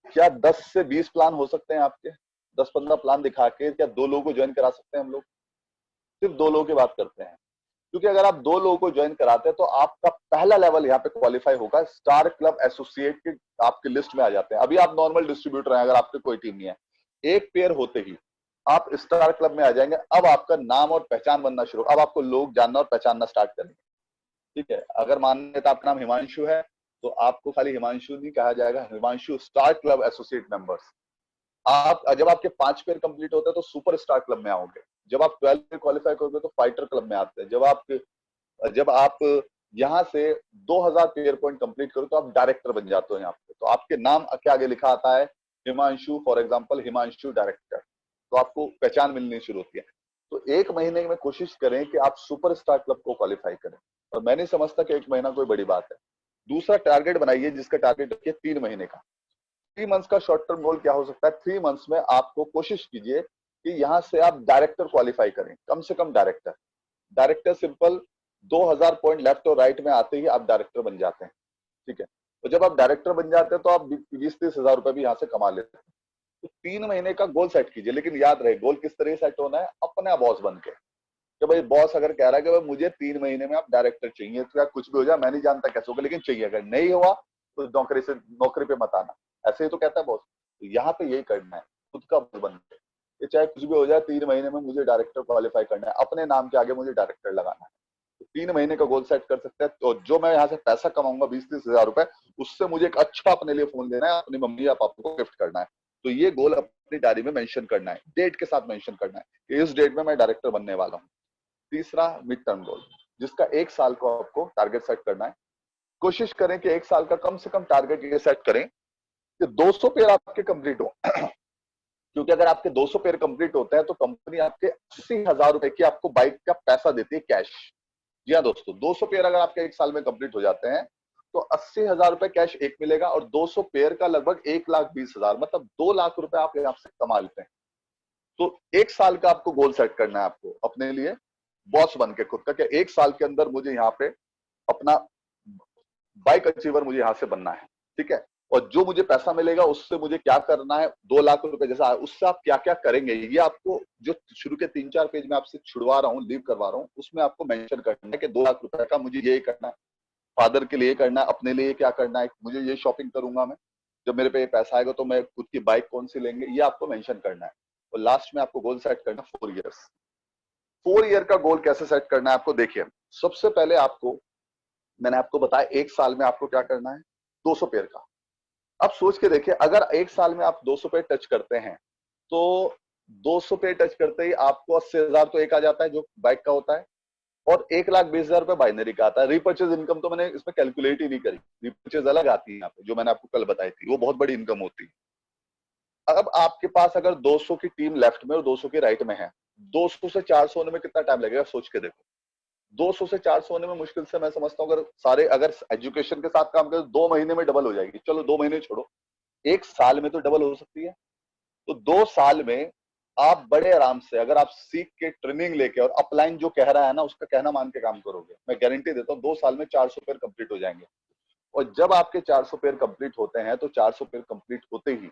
क्या 10 से 20 प्लान हो सकते हैं आपके। 10-15 प्लान दिखा के क्या 2 लोगों को ज्वाइन करा सकते हैं हम लोग? सिर्फ 2 लोगों की बात करते हैं, क्योंकि अगर आप 2 लोगों को ज्वाइन कराते हैं तो आपका पहला लेवल यहाँ पे क्वालिफाई होगा, स्टार क्लब एसोसिएट के आपके लिस्ट में आ जाते हैं। अभी आप नॉर्मल डिस्ट्रीब्यूटर हैं, अगर आपके कोई टीम नहीं है, एक पेयर होते ही आप स्टार क्लब में आ जाएंगे। अब आपका नाम और पहचान बनना शुरू, अब आपको लोग जानना और पहचानना स्टार्ट करेंगे। ठीक है, अगर मान लेते आपका नाम हिमांशु है, तो आपको खाली हिमांशु नहीं कहा जाएगा, Himanshu star club associate members. आप जब आपके 5 पेयर कंप्लीट होते हैं तो सुपर स्टार क्लब में आओगे। जब आप 12 में क्वालिफाई करोगे तो फाइटर क्लब में आते हैं। जब आप यहाँ से 2000 पेयर पॉइंट कंप्लीट करो तो आप डायरेक्टर बन जाते हो यहाँ पे। तो आपके नाम के आगे लिखा आता है Himanshu, for example Himanshu director. तो आपको पहचान मिलनी शुरू होती है। तो 1 महीने में कोशिश करें कि आप सुपर स्टार क्लब को क्वालिफाई करें। और मैं नहीं समझता कि 1 महीना कोई बड़ी बात है। दूसरा टारगेट बनाइए, जिसका टारगेट रखिए 3 महीने का। 3 मंथ्स का शॉर्ट टर्म गोल क्या हो सकता है? 3 मंथ्स में आपको कोशिश कीजिए कि यहाँ से आप डायरेक्टर क्वालिफाई करें, कम से कम director. Director simple 2000 point left और राइट में आते ही आप डायरेक्टर बन जाते हैं। ठीक है। तो जब आप डायरेक्टर बन जाते हैं तो आप 20-30 हजार रुपए भी यहाँ से कमा लेते हैं। तो 3 महीने का गोल सेट कीजिए, लेकिन याद रहे गोल किस तरह सेट होना है, अपना बॉस बन के। कि भाई बॉस अगर कह रहा है कि भाई मुझे 3 महीने में आप डायरेक्टर चाहिए, तो या कुछ भी हो जाए, मैं नहीं जानता कैसे होगा, लेकिन चाहिए। अगर नहीं हुआ तो नौकरी पे मत आना, ऐसे ही तो कहता है बॉस। तो यहाँ पे यही करना है, खुद का बॉस बन के। ये चाहे कुछ भी हो जाए, 3 महीने में मुझे डायरेक्टर क्वालिफाई करना है, अपने नाम के आगे मुझे डायरेक्टर लगाना है। तो 3 महीने का गोल सेट कर सकते हैं। तो जो मैं यहाँ से पैसा कमाऊंगा 20-30 हजार रुपए, उससे मुझे एक अच्छा अपने लिए फोन लेना है, अपनी मम्मी या पापा को गिफ्ट करना है। तो ये गोल अपनी डायरी में मेंशन करना है, डेट के साथ मेंशन करना है कि इस डेट में मैं डायरेक्टर बनने वाला हूँ। तीसरा, मिड टर्म गोल, जिसका 1 साल को आपको टारगेट सेट करना है। कोशिश करें कि 1 साल का कम से कम टारगेट ये सेट करें कि 200 पेयर आपके कंप्लीट हो। क्योंकि अगर आपके 200 पेयर कंप्लीट होते हैं तो कंपनी आपके 80 हजार रुपए की आपको बाइक का पैसा देती है, कैश। जी हाँ दोस्तों, 200 पेयर अगर आपके 1 साल में कंप्लीट हो जाते हैं तो 80 हजार रुपए कैश एक मिलेगा, और 200 पेयर का लगभग 1,20,000, मतलब 2 लाख रुपए आप यहाँ से कमा लेते हैं। तो 1 साल का आपको गोल सेट करना है, आपको अपने लिए बॉस बन के खुद का, कि 1 साल के अंदर मुझे यहाँ पे अपना बाइक अचीवर मुझे यहाँ से बनना है। ठीक है। और जो मुझे पैसा मिलेगा उससे मुझे क्या करना है, 2 लाख रुपए जैसा, उससे आप क्या क्या करेंगे, ये आपको जो शुरू के 3-4 पेज में आपसे छुड़वा रहा हूँ, लीव करवा रहा हूँ, उसमें आपको मेंशन करना है कि 2 लाख रुपए का मुझे ये करना है, फादर के लिए करना है, अपने लिए क्या करना है, मुझे ये शॉपिंग करूंगा मैं, जब मेरे पे ये पैसा आएगा तो मैं खुद की बाइक कौन सी लेंगे, ये आपको मेंशन करना है। और लास्ट में आपको गोल सेट करना 4 ईयर्स। 4 ईयर का गोल कैसे सेट करना है आपको, देखिए। सबसे पहले आपको, मैंने आपको बताया 1 साल में आपको क्या करना है, 200 पेयर का। अब सोच के देखिए, अगर 1 साल में आप 200 पेयर टच करते हैं तो 200 पेयर टच करते ही आपको 80 हजार तो एक आ जाता है जो बाइक का होता है, और 1,20,000 रुपए बाइनरी का आता है। रिपर्चेज इनकम तो मैंने इसमें कैलकुलेट ही नहीं करी, रिपर्चेज अलग आती है यहाँ पे, जो मैंने आपको कल बताई थी, वो बहुत बड़ी इनकम होती है। अब आपके पास अगर 200 की टीम लेफ्ट में और 200 की राइट में है, 200 से 400 होने में कितना टाइम लगेगा, सोच के देखो। 200 से 400 होने में मुश्किल से, मैं समझता हूँ, अगर एजुकेशन के साथ काम करें 2 महीने में डबल हो जाएगी। चलो 2 महीने छोड़ो, 1 साल में तो डबल हो सकती है। तो 2 साल में आप बड़े आराम से, अगर आप सीख के ट्रेनिंग लेके और अपलाइन जो कह रहा है ना उसका कहना मान के काम करोगे, मैं गारंटी देता हूँ 2 साल में 400 पेयर कंप्लीट हो जाएंगे। और जब आपके 400 पेयर कंप्लीट होते हैं तो 400 पेयर कंप्लीट होते ही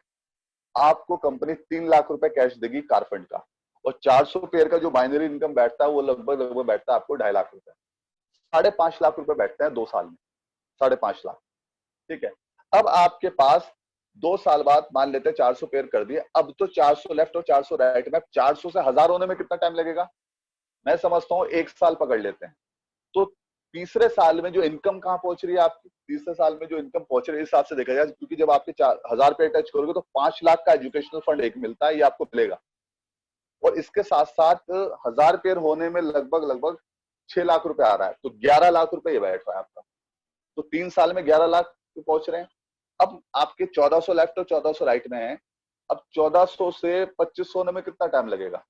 आपको कंपनी 3 लाख रुपए कैश देगी कारफंड का। और 400 पेयर का जो बाइनरी इनकम बैठता है वो लगभग लगभग बैठता है आपको 2.5 लाख रुपए। 5.5 लाख रुपए बैठते हैं 2 साल में, 5.5 लाख। ठीक है। अब आपके पास 2 साल बाद मान लेते हैं 400 पेयर कर दिए, अब तो 400 लेफ्ट और 400 राइट में, 400 से 1000 होने में कितना टाइम लगेगा, मैं समझता हूँ 1 साल पकड़ लेते हैं। तो तीसरे साल में जो इनकम कहाँ पहुंच रही है आपकी, तीसरे साल में जो इनकम पहुंच रही है, इस हिसाब से देखा जाए, क्योंकि जब आपके 4,000 पे टच करोगे तो 5 लाख का एजुकेशनल फंड एक मिलता है, ये आपको मिलेगा। और इसके साथ साथ 1000 पेयर होने में लगभग लगभग 6 लाख रुपए आ रहा है, तो 11 लाख रुपए ये बैठ रहा है आपका। तो 3 साल में 11 लाख पे पहुंच रहे हैं। अब आपके 1400 लेफ्ट और 1400 राइट में है। अब 1400 से 2500 होने में कितना टाइम लगेगा,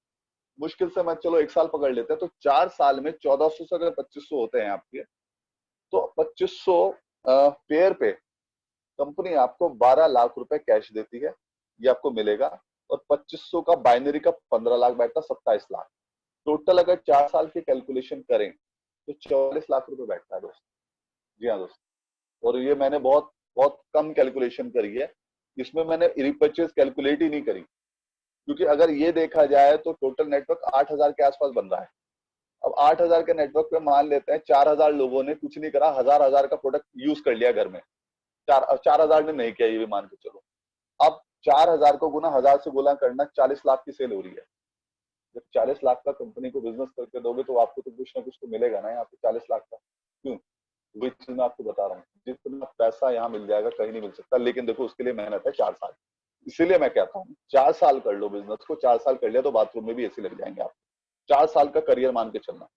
मुश्किल से, मैं चलो 1 साल पकड़ लेते हैं, तो 4 साल में 1400 से अगर 2500 होते हैं आपके, तो 2500 पेयर पे कंपनी आपको 12 लाख रुपए कैश देती है, ये आपको मिलेगा। और 2500 का बाइनरी का 15 लाख बैठता, 27 लाख। टोटल अगर 4 साल की कैलकुलेशन करें तो 44 लाख रुपए बैठता है दोस्तों। जी हाँ दोस्तों। और ये मैंने बहुत बहुत कम कैलकुलेशन करी है, इसमें मैंने रिपर्चेज कैलकुलेट ही नहीं करी, क्योंकि अगर ये देखा जाए तो टोटल नेटवर्क 8,000 के आसपास बन रहा है। अब 8,000 के नेटवर्क पे मान लेते हैं 4,000 लोगों ने कुछ नहीं करा, 1,000 का प्रोडक्ट यूज कर लिया घर में, 4,000 ने नहीं किया, ये भी मान के चलो। अब 4,000 को गुना 1000 से गुना करना, 40 लाख की सेल हो रही है। जब 40 लाख का कंपनी को बिजनेस करके दोगे तो आपको तो कुछ ना कुछ तो मिलेगा ना यहाँ पे 40 लाख का। क्यों, वही चीज मैं आपको बता रहा हूँ, जितना पैसा यहाँ मिल जाएगा कहीं नहीं मिल सकता। लेकिन देखो उसके लिए मेहनत है 4 साल। इसीलिए मैं कहता हूँ 4 साल कर लो बिजनेस को, 4 साल कर लिया तो बाथरूम में भी एसी लग जाएंगे आप। 4 साल का करियर मान के चलना।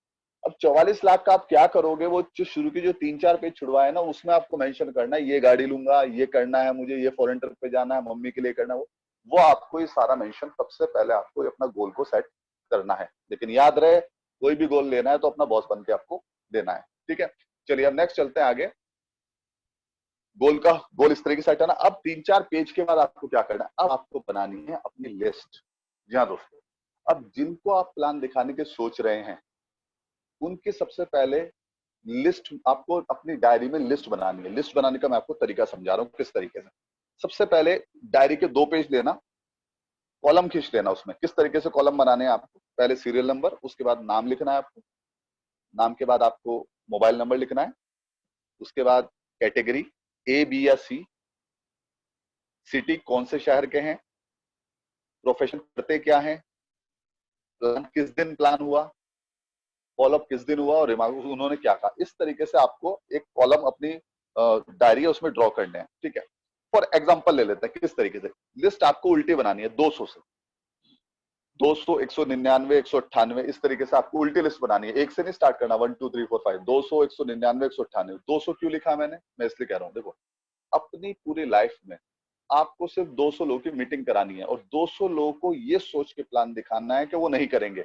अब 44 लाख का आप क्या करोगे, वो जो शुरू की जो 3-4 पेज छुड़वाए ना, उसमें आपको मेंशन करना है, ये गाड़ी लूंगा, ये करना है मुझे, ये फॉरेन ट्रिप पे जाना है, मम्मी के लिए करना है, वो आपको ये सारा मेंशन सबसे पहले आपको अपना गोल को सेट करना है। लेकिन याद रहे, कोई भी गोल लेना है तो अपना बॉस बन के आपको देना है। ठीक है। चलिए अब नेक्स्ट चलते हैं आगे। गोल इस तरीके से सेट है ना। अब 3-4 पेज के बाद आपको क्या करना है, अब आपको बनानी है अपनी लिस्ट। जी हाँ दोस्तों, अब जिनको आप प्लान दिखाने के सोच रहे हैं उनके सबसे पहले लिस्ट आपको अपनी डायरी में लिस्ट बनानी है। लिस्ट बनाने का मैं आपको तरीका समझा रहा हूँ किस तरीके से। सबसे पहले डायरी के 2 पेज लेना, कॉलम खींच लेना। उसमें किस तरीके से कॉलम बनाने हैं आपको, पहले सीरियल नंबर, उसके बाद नाम लिखना है आपको, नाम के बाद आपको मोबाइल नंबर लिखना है, उसके बाद कैटेगरी ए बी या सी, सिटी कौन से शहर के हैं, प्रोफेशन करते क्या है, प्लान किस दिन प्लान हुआ, फॉलोअप किस दिन हुआ, और रिमार्क उन्होंने क्या कहा। इस तरीके से आपको एक कॉलम अपनी डायरी है उसमें ड्रॉ करने हैं, ठीक है। फॉर एग्जाम्पल ले लेते हैं किस तरीके से। लिस्ट आपको उल्टी बनानी है 200 से, 200, 199, 198, इस तरीके से आपको उल्टी लिस्ट बनानी है। एक से नहीं स्टार्ट करना 1 2 3 4 5, 200, 199, 198। 200 क्यों लिखा मैंने, मैं इसलिए कह रहा हूँ, देखो अपनी पूरी लाइफ में आपको सिर्फ 200 लोगों की मीटिंग करानी है, और 200 लोगों को ये सोच के प्लान दिखाना है कि वो नहीं करेंगे।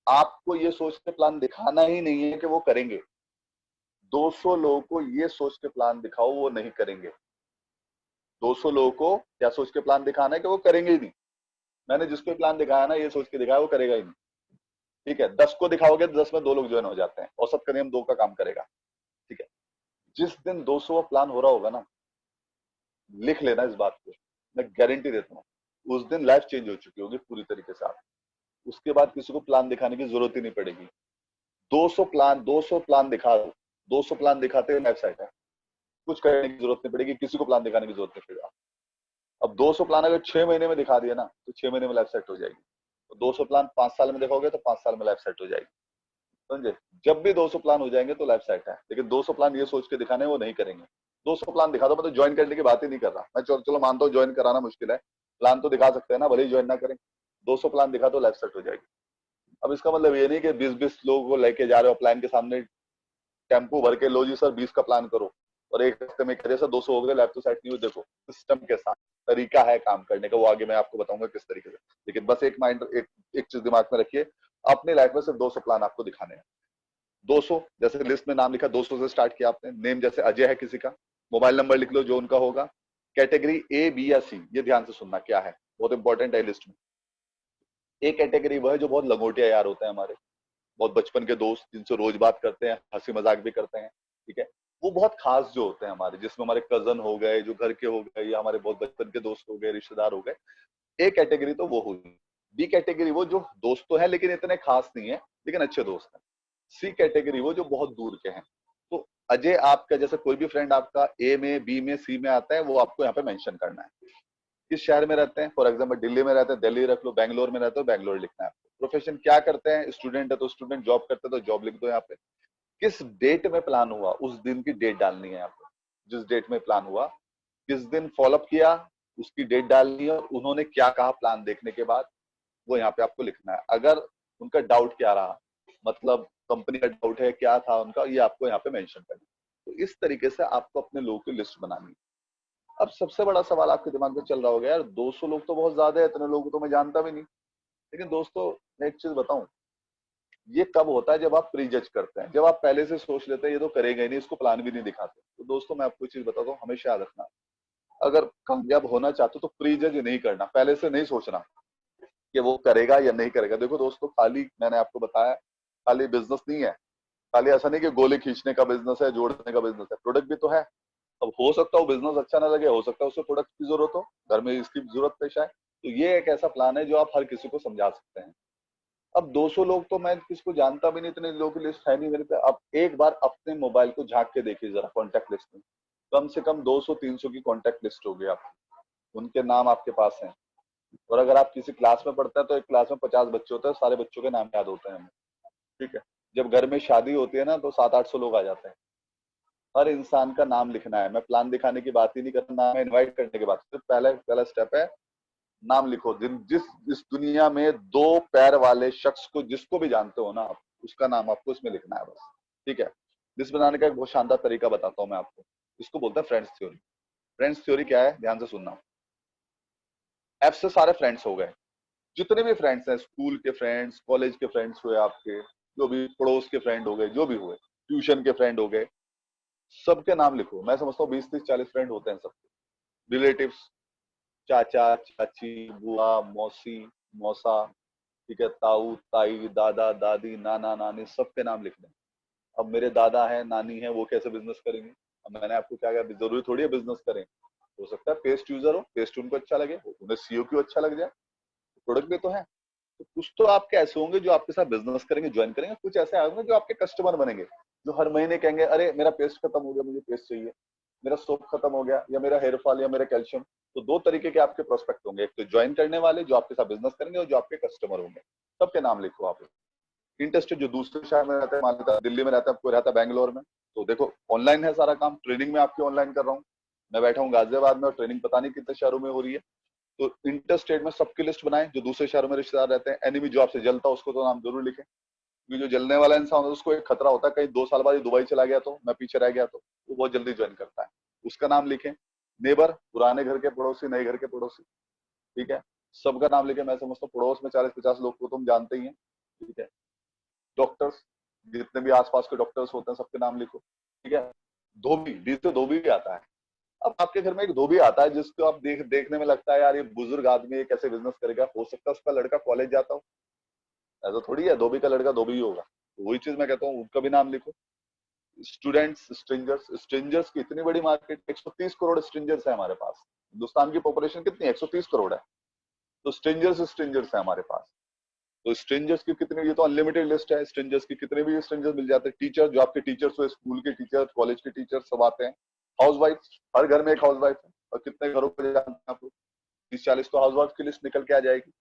आपको ये सोच के प्लान दिखाना ही नहीं है कि वो करेंगे। 200 लोगों को ये सोच के प्लान दिखाओ वो नहीं करेंगे। 200 लोगों को क्या सोच के प्लान दिखाना है कि वो करेंगे ही नहीं। मैंने जिसको प्लान दिखाया ना, ये सोच के दिखाया वो करेगा ही नहीं, ठीक है। 10 को दिखाओगे तो 10 में 2 लोग ज्वाइन हो जाते हैं, औसत का नियम 2 का काम करेगा, ठीक है। जिस दिन 200 प्लान हो रहा होगा ना, लिख लेना इस बात को, मैं गारंटी देता हूँ उस दिन लाइफ चेंज हो चुकी होगी पूरी तरीके से आप। उसके बाद किसी को प्लान दिखाने की जरूरत ही नहीं पड़ेगी। 200 प्लान दिखा दो, 200 प्लान दिखाते हुए लाइफ सेट है, कुछ करने की जरूरत नहीं पड़ेगी, किसी को प्लान दिखाने की जरूरत नहीं पड़ेगी। अब 200 प्लान अगर 6 महीने में दिखा दिया ना, तो 6 महीने में लाइफ सेट हो जाएगी। तो 200 प्लान 5 साल में दिखाओगे तो 5 साल में लाइफ सेट हो जाएगी, समझे। जब भी 200 प्लान हो जाएंगे तो लाइफ सेट है। लेकिन 200 प्लान ये सोच के दिखाने वो नहीं करेंगे। 200 प्लान दिखा दो, मैं तो ज्वाइन करने की बात ही नहीं कर रहा। मैं चलो मानता हूँ ज्वाइन कराना मुश्किल है, प्लान तो दिखा सकते हैं ना, भले ही ज्वाइन ना करें। 200 प्लान दिखा दो, लाइफ सेट हो जाएगी। अब इसका मतलब ये नहीं कि 20-20 लोगों को लेके जा रहे हो प्लान के सामने, टेम्पो भर के, लो जी सर 20 का प्लान करो, और एक हफ्ते में करे सर 200 हो गए, लाइफ तो सेट नहीं हुई। देखो सिस्टम के साथ तरीका है काम करने का, वो आगे मैं आपको बताऊंगा किस तरीके से। लेकिन बस एक माइंड, एक चीज दिमाग में रखिए, अपनी लाइफ में सिर्फ 200 प्लान आपको दिखाने हैं। 200 जैसे लिस्ट में नाम लिखा, 200 से स्टार्ट किया आपने। नेम जैसे अजय है किसी का, मोबाइल नंबर लिख लो जो उनका होगा। कैटेगरी ए बी या सी, ये ध्यान से सुनना क्या है, बहुत इंपॉर्टेंट है लिस्ट में। ए कैटेगरी वो है जो बहुत लंगोटिया यार होते हैं हमारे, बहुत बचपन के दोस्त जिनसे रोज बात करते हैं, हंसी मजाक भी करते हैं, ठीक है। वो बहुत खास जो होते हैं हमारे, जिसमें हमारे कजन हो गए, जो घर के हो गए, या हमारे बहुत बचपन के दोस्त हो गए, रिश्तेदार हो गए। ए कैटेगरी तो वो होगी। बी कैटेगरी वो जो दोस्त तो है लेकिन इतने खास नहीं है, लेकिन अच्छे दोस्त हैं। सी कैटेगरी वो जो बहुत दूर के हैं। तो अजय आपका जैसे कोई भी फ्रेंड आपका ए में, बी में, सी में आता है, वो आपको यहाँ पे मेंशन करना है। किस शहर में रहते हैं, फॉर एग्जाम्पल दिल्ली में रहते हैं दिल्ली रख लो, बैंगलोर में रहते हो बैंगलोर लिखना है। प्रोफेशन क्या करते हैं, स्टूडेंट है तो स्टूडेंट, जॉब करते हैं तो जॉब लिख दो यहाँ पे। किस डेट में प्लान हुआ, उस दिन की डेट डालनी है आपको। जिस डेट में प्लान हुआ, किस दिन फॉलोअप किया, उसकी डेट डालनी है, और उन्होंने क्या कहा प्लान देखने के बाद, वो यहाँ पे आपको लिखना है। अगर उनका डाउट क्या रहा, मतलब कंपनी का डाउट है क्या था उनका, ये आपको यहाँ पे मेंशन करना है। तो इस तरीके से आपको अपने लोगों की लिस्ट बनानी है। अब सबसे बड़ा सवाल आपके दिमाग में चल रहा होगा, यार 200 लोग तो बहुत ज्यादा है, इतने लोग तो मैं जानता भी नहीं। लेकिन दोस्तों मैं एक चीज बताऊं, ये कब होता है, जब आप प्री जज करते हैं, जब आप पहले से सोच लेते हैं ये तो करेगा ही नहीं, इसको प्लान भी नहीं दिखाते। तो दोस्तों मैं आपको चीज बताता हूँ, हमेशा याद रखना, अगर कामयाब होना चाहते हो तो प्री जज नहीं करना, पहले से नहीं सोचना कि वो करेगा या नहीं करेगा। देखो दोस्तों, खाली मैंने आपको बताया, खाली बिजनेस नहीं है, खाली ऐसा नहीं कि गोले खींचने का बिजनेस है, जोड़ने का बिजनेस है, प्रोडक्ट भी तो है। अब हो सकता है वो बिजनेस अच्छा ना लगे, हो सकता है उसे प्रोडक्ट की जरूरत हो, घर में इसकी जरूरत पेश आए। तो ये एक ऐसा प्लान है जो आप हर किसी को समझा सकते हैं। अब 200 लोग तो मैं किसको जानता भी नहीं, इतने लोगों की लिस्ट है नहीं मेरे पे। अब एक बार अपने मोबाइल को झांक के देखिए जरा कॉन्टेक्ट लिस्ट में, कम से कम 200-300 की कॉन्टेक्ट लिस्ट होगी आपकी, उनके नाम आपके पास हैं। और अगर आप किसी क्लास में पढ़ते हैं तो एक क्लास में 50 बच्चे होते हैं, सारे बच्चों के नाम याद होते हैं हमें, ठीक है। जब घर में शादी होती है ना तो 700-800 लोग आ जाते हैं। हर इंसान का नाम लिखना है। मैं प्लान दिखाने की बात ही नहीं कर रहा, नाम इनवाइट करने की बात, सिर्फ पहला पहला स्टेप है नाम लिखो। जिस इस दुनिया में 2 पैर वाले शख्स को जिसको भी जानते हो ना आप, उसका नाम आपको इसमें लिखना है बस, ठीक है। लिस्ट बनाने का एक बहुत शानदार तरीका बताता हूँ मैं आपको, इसको बोलते हैं फ्रेंड्स थ्योरी। फ्रेंड्स थ्योरी क्या है, ध्यान से सुनना। एफ से सारे फ्रेंड्स हो गए, जितने भी फ्रेंड्स हैं, स्कूल के फ्रेंड्स, कॉलेज के फ्रेंड्स हुए आपके, जो भी पड़ोस के फ्रेंड हो गए, जो भी हुए, ट्यूशन के फ्रेंड हो गए, सबके नाम लिखो। मैं समझता हूँ 20-30-40 फ्रेंड होते हैं सबके। रिलेटिव्स, चाचा चाची, बुआ मौसी मौसा, ठीक है, ताऊ ताई, दादा दादी, नाना नानी, सबके नाम लिख लें। अब मेरे दादा है, नानी है, वो कैसे बिजनेस करेंगे? अब मैंने आपको क्या कहा, जरूरी थोड़ी है बिजनेस करें। हो सकता है पेस्ट यूजर हो, पेस्ट उनको अच्छा लगे, उन्हें सीओ क्यू अच्छा लग जाए, प्रोडक्ट भी तो है। तो कुछ तो आपके ऐसे होंगे जो आपके साथ बिजनेस करेंगे, ज्वाइन करेंगे, कुछ ऐसे होंगे जो आपके कस्टमर बनेंगे, जो हर महीने कहेंगे अरे मेरा पेस्ट खत्म हो गया, मुझे पेस्ट चाहिए, मेरा सोप खत्म हो गया, या मेरा हेयर फॉल, या मेरा कैल्शियम। तो दो तरीके के आपके प्रोस्पेक्ट होंगे, एक तो ज्वाइन करने वाले जो आपके साथ बिजनेस करेंगे, और जो आपके कस्टमर होंगे। सबके नाम लिखो आप। इंटरेस्टेड जो दूसरे शहर में रहते हैं, मान लीजिए दिल्ली में रहता है, कोई रहता है बैंगलोर में, तो देखो ऑनलाइन है सारा काम, ट्रेनिंग में आपकी ऑनलाइन कर रहा हूँ। मैं बैठा हूँ गाजियाबाद में और ट्रेनिंग पता नहीं कितने शहरों में हो रही है। तो इंटर स्टेट में सबकी लिस्ट बनाएं, जो दूसरे शहरों में रिश्तेदार रहते हैं। एनिमी जो आपसे जलता है उसको तो नाम जरूर लिखें, क्योंकि जो जलने वाला इंसान होता है उसको एक खतरा होता है, कहीं 2 साल बाद दुबई चला गया तो, मैं पीछे रह गया तो, वो बहुत जल्दी ज्वाइन करता है। उसका नाम लिखें। नेबर, पुराने घर के पड़ोसी, नए घर के पड़ोसी, ठीक है, सबका नाम लिखें। मैं समझता हूँ पड़ोस में 40-50 लोग को तुम जानते ही हैं, ठीक है। डॉक्टर्स, जितने भी आसपास के डॉक्टर्स होते हैं सबके नाम लिखो, ठीक है। धोबी, डी से धोबी भी आता है। अब आपके घर में एक धोबी आता है जिसको आप देखने में लगता है यार ये बुजुर्ग आदमी है, कैसे बिजनेस करेगा, हो सकता है उसका लड़का कॉलेज जाता हो, ऐसा थोड़ी है धोबी का लड़का धोबी ही होगा। तो वही चीज मैं कहता हूँ, उनका भी नाम लिखो। स्टूडेंट्स, स्ट्रेंजर्स, स्ट्रेंजर्स की इतनी बड़ी मार्केट, 130 करोड़ स्ट्रेंजर्स है हमारे पास। हिंदुस्तान की पॉपुलेशन कितनी है? 130 करोड़ है। तो स्ट्रेंजर्स स्ट्रेंजर्स है हमारे पास। तो स्ट्रेंजर्स की कितने, ये तो अनलिमिटेड लिस्ट है, स्ट्रेंजर्स की कितने भी स्ट्रेंजर्स मिल जाते हैं। टीचर, जो आपके टीचर्स हो, स्कूल के टीचर, कॉलेज के टीचर, सब आते हैं। हाउस वाइफ, हर घर में एक हाउस वाइफ है, और कितने घरों को जानते हैं आप लोग? 30-40 तो हाउस वाइफ की लिस्ट निकल के आ जाएगी।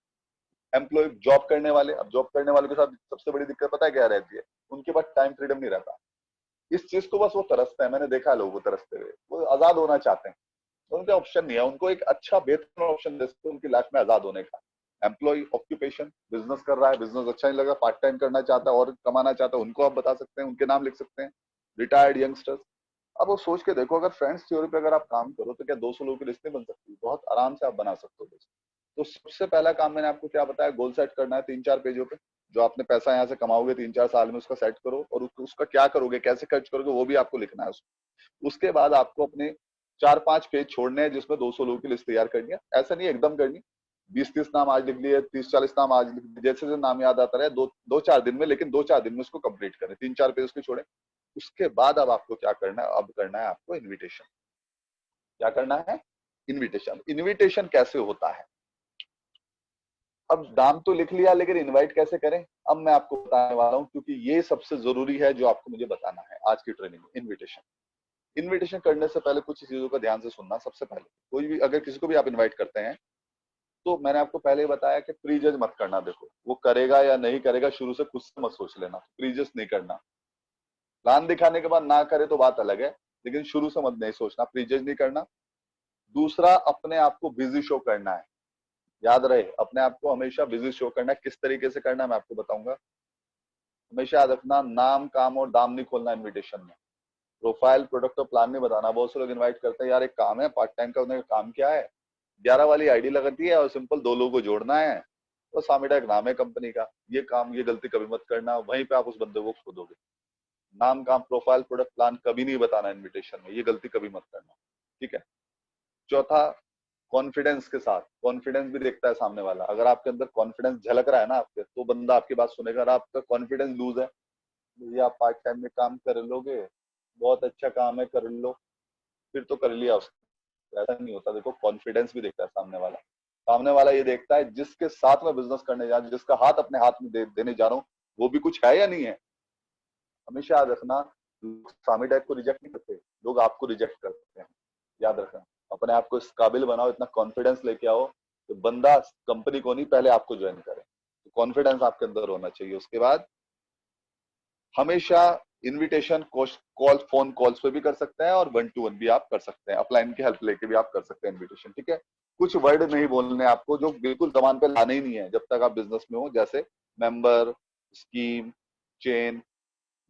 एम्प्लॉय, जॉब करने वाले, अब जॉब करने वाले के साथ सबसे बड़ी दिक्कत पता है क्या रहती है? उनके पास टाइम फ्रीडम नहीं रहता। इस चीज को बस वो तरसते हैं, मैंने देखा है लोगों को तरसते हुए, वो आजाद होना चाहते हैं, तो उनका ऑप्शन नहीं है, उनको एक अच्छा बेहतर ऑप्शन दे सकते उनकी लाइफ में आजाद होने का। एम्प्लॉय, ऑक्यूपेशन, बिजनेस कर रहा है, बिजनेस अच्छा नहीं लगा, पार्ट टाइम करना चाहता है और कमाना चाहता है, उनको आप बता सकते हैं, उनके नाम लिख सकते हैं। रिटायर्ड यंगस्टर्स, अब वो सोच के देखो, अगर फ्रेंड्स थ्योरी पे अगर आप काम करो तो क्या 200 लोगों की लिस्ट नहीं बन सकती? बहुत आराम से आप बना सकते हो दोस्त। तो सबसे पहला काम मैंने आपको क्या बताया, गोल सेट करना है 3-4 पेजों पे। जो आपने पैसा यहाँ से कमाओगे 3-4 साल में, उसका सेट करो, और उसका क्या करोगे, कैसे खर्च करोगे, वो भी आपको लिखना है उसको। उसके बाद आपको अपने 4-5 पेज छोड़ने हैं जिसमें 200 लोगों की लिस्ट तैयार करनी है। ऐसा नहीं एकदम करनी, 20-30 नाम आज लिख लिए, 30-40 नाम आज लिख लिए, जैसे जैसे नाम याद आता रहे, 2-4 दिन में, लेकिन 2-4 दिन में उसको कंप्लीट करें, 3-4 पेज उसके छोड़े। उसके बाद अब आपको क्या करना है, अब करना है आपको इनविटेशन। क्या करना है? इनविटेशन। इनविटेशन कैसे होता है? अब नाम तो लिख लिया, लेकिन इनवाइट कैसे करें, अब मैं आपको बताने वाला हूं, क्योंकि ये सबसे जरूरी है जो आपको मुझे बताना है आज की ट्रेनिंग में। इनविटेशन। इनविटेशन करने से पहले कुछ चीजों का ध्यान से सुनना। सबसे पहले, कोई भी अगर किसी को भी आप इनवाइट करते हैं, तो मैंने आपको पहले ही बताया कि प्री जज मत करना। देखो वो करेगा या नहीं करेगा, शुरू से कुछ मत सोच लेना, प्री जज नहीं करना। प्लान दिखाने के बाद ना करे तो बात अलग है, लेकिन शुरू से मत नहीं सोचना, प्री जज नहीं करना। दूसरा, अपने आप को बिजी शो करना है। याद रहे, अपने आप को हमेशा बिजी शो करना है। किस तरीके से करना है मैं आपको बताऊंगा। हमेशा याद रखना, नाम, काम और दाम नहीं खोलना इनविटेशन में। प्रोफाइल, प्रोडक्ट और प्लान नहीं बताना। बहुत से लोग इनवाइट करते हैं, यार एक काम है पार्ट टाइम का, उन्हें काम क्या है, 11 वाली आईडी लगती है और सिंपल 2 लोगों को जोड़ना है, तो सामिडा एक नाम है कंपनी का। ये काम, ये गलती कभी मत करना, वहीं पे आप उस बंदे को खो दोगे। नाम, काम, प्रोफाइल, प्रोडक्ट, प्लान कभी नहीं बताना इनविटेशन में, ये गलती कभी मत करना, ठीक है। चौथा, कॉन्फिडेंस के साथ। कॉन्फिडेंस भी देखता है सामने वाला, अगर आपके अंदर कॉन्फिडेंस झलक रहा है ना आपके, तो बंदा आपकी बात सुनेगा। अगर आपका कॉन्फिडेंस लूज है, भैया आप पार्ट टाइम में काम कर लोगे, बहुत अच्छा काम है, कर लो, फिर तो कर लिया उसने, ऐसा नहीं होता। देखो कॉन्फिडेंस भी देखता है सामने वाला। सामने वाला ये देखता है जिसके साथ मैं बिजनेस करने जा रहा हूँ, जिसका हाथ अपने हाथ में देने जा रहा हूँ, वो भी कुछ है या नहीं है। हमेशा याद रखना, लोग सामी टाइप को रिजेक्ट नहीं करते, लोग आपको रिजेक्ट करते हैं। याद रखना, अपने आप को इस काबिल बनाओ, इतना कॉन्फिडेंस लेके आओ तो बंदा कंपनी को नहीं, पहले आपको ज्वाइन करे। तो कॉन्फिडेंस आपके अंदर होना चाहिए। उसके बाद हमेशा इनविटेशन कॉल, फोन कॉल्स पे भी कर सकते हैं, और 1-to-1 भी आप कर सकते हैं, अपलाइन की हेल्प लेके भी आप कर सकते हैं इनविटेशन, ठीक है। कुछ वर्ड नहीं बोलने आपको जो बिल्कुल जबान पे लाने ही नहीं है जब तक आप बिजनेस में हो, जैसे मेंबर, स्कीम, चेन,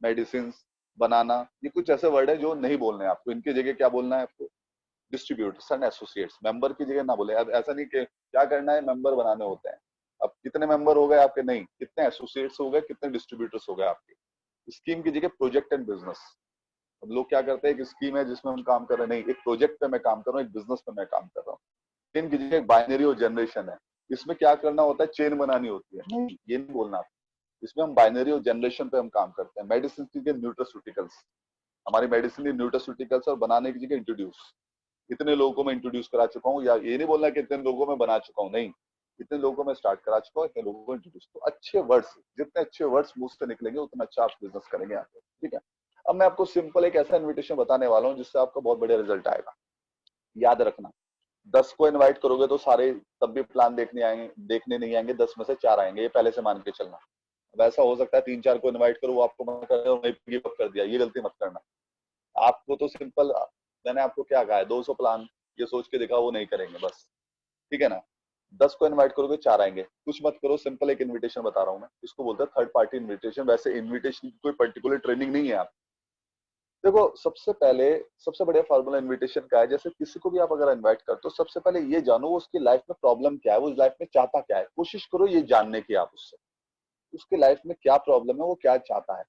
मेडिसिन, बनाना, ये कुछ ऐसे वर्ड है जो नहीं बोलने हैं आपको। इनकी जगह क्या बोलना है आपको? Distributors and associates. मेंबर की जगह ना बोले। अब ऐसा नहीं कि क्या करना है, मेंबर बनाने होते हैं। अब कितने मेंबर हो गए आपके? नहीं, कितने एसोसिएट्स हो गए, कितने डिस्ट्रीब्यूटर्स हो गए आपके। स्कीम की जगह प्रोजेक्ट एंड बिजनेस। अब लोग क्या करते हैं, एक स्कीम है जिसमें हम काम कर रहे हैं, नहीं, एक प्रोजेक्ट पे मैं काम कर रहा हूँ, एक बिजनेस पे मैं काम कर रहा हूँ। चेन की जगह बाइनरी और जनरेशन है, इसमें क्या करना होता है, चेन बनानी होती है। नहीं, ये नहीं बोलना। इसमें हम बाइनरी और जनरेशन पे हम काम करते हैं। मेडिसिन की जगह न्यूट्रास्यूटिकल्स, हमारी मेडिसिन न्यूट्रास्यूटिकल्स और बनाने की जगह इंट्रोड्यूस। इतने लोगों को मैं इंट्रोड्यूस करा चुका हूँ, या ये नहीं बोलना कि इतने लोगों में बना चुका हूँ, नहीं, इतने लोगों को मैं स्टार्ट करा चुका हूँ, इतने लोगों को इंट्रोड्यूस। तो अच्छे वर्ड्स, जितने अच्छे वर्ड्स मुंह से निकलेंगे उतना अच्छा आप बिजनेस करेंगे आगे, ठीक है। अब मैं आपको सिंपल एक ऐसा इन्विटेशन बताने वाला हूँ जिससे आपका बहुत बढ़िया रिजल्ट आएगा। याद रखना, 10 को इनवाइट करोगे तो सारे तब भी प्लान देखने नहीं आएंगे, 10 में से 4 आएंगे, ये पहले से मान के चलना। वैसा हो सकता है 3-4 को इनवाइट करो, वो आपको मना कर वहीं पे गिव अप कर दिया, ये गलती मत करना। आपको तो सिंपल, मैंने आपको क्या कहा है, 200 प्लान ये सोच के दिखा, वो नहीं करेंगे बस, ठीक है ना। 10 को इनवाइट करोगे 4 आएंगे, कुछ मत करो, सिंपल एक इन्विटेशन बता रहा हूँ मैं, इसको बोलते हैं थर्ड पार्टी इन्विटेशन। वैसे इन्विटेशन की कोई पर्टिकुलर ट्रेनिंग नहीं है। आप देखो, सबसे पहले सबसे बढ़िया फार्मूला इनविटेशन का है, जैसे किसी को भी आप अगर इनवाइट करते हो, सबसे पहले ये जानो वो उसकी लाइफ में प्रॉब्लम क्या है, वो उस लाइफ में चाहता क्या है। कोशिश करो ये जानने की आप उससे, उसकी लाइफ में क्या प्रॉब्लम है, वो क्या चाहता है।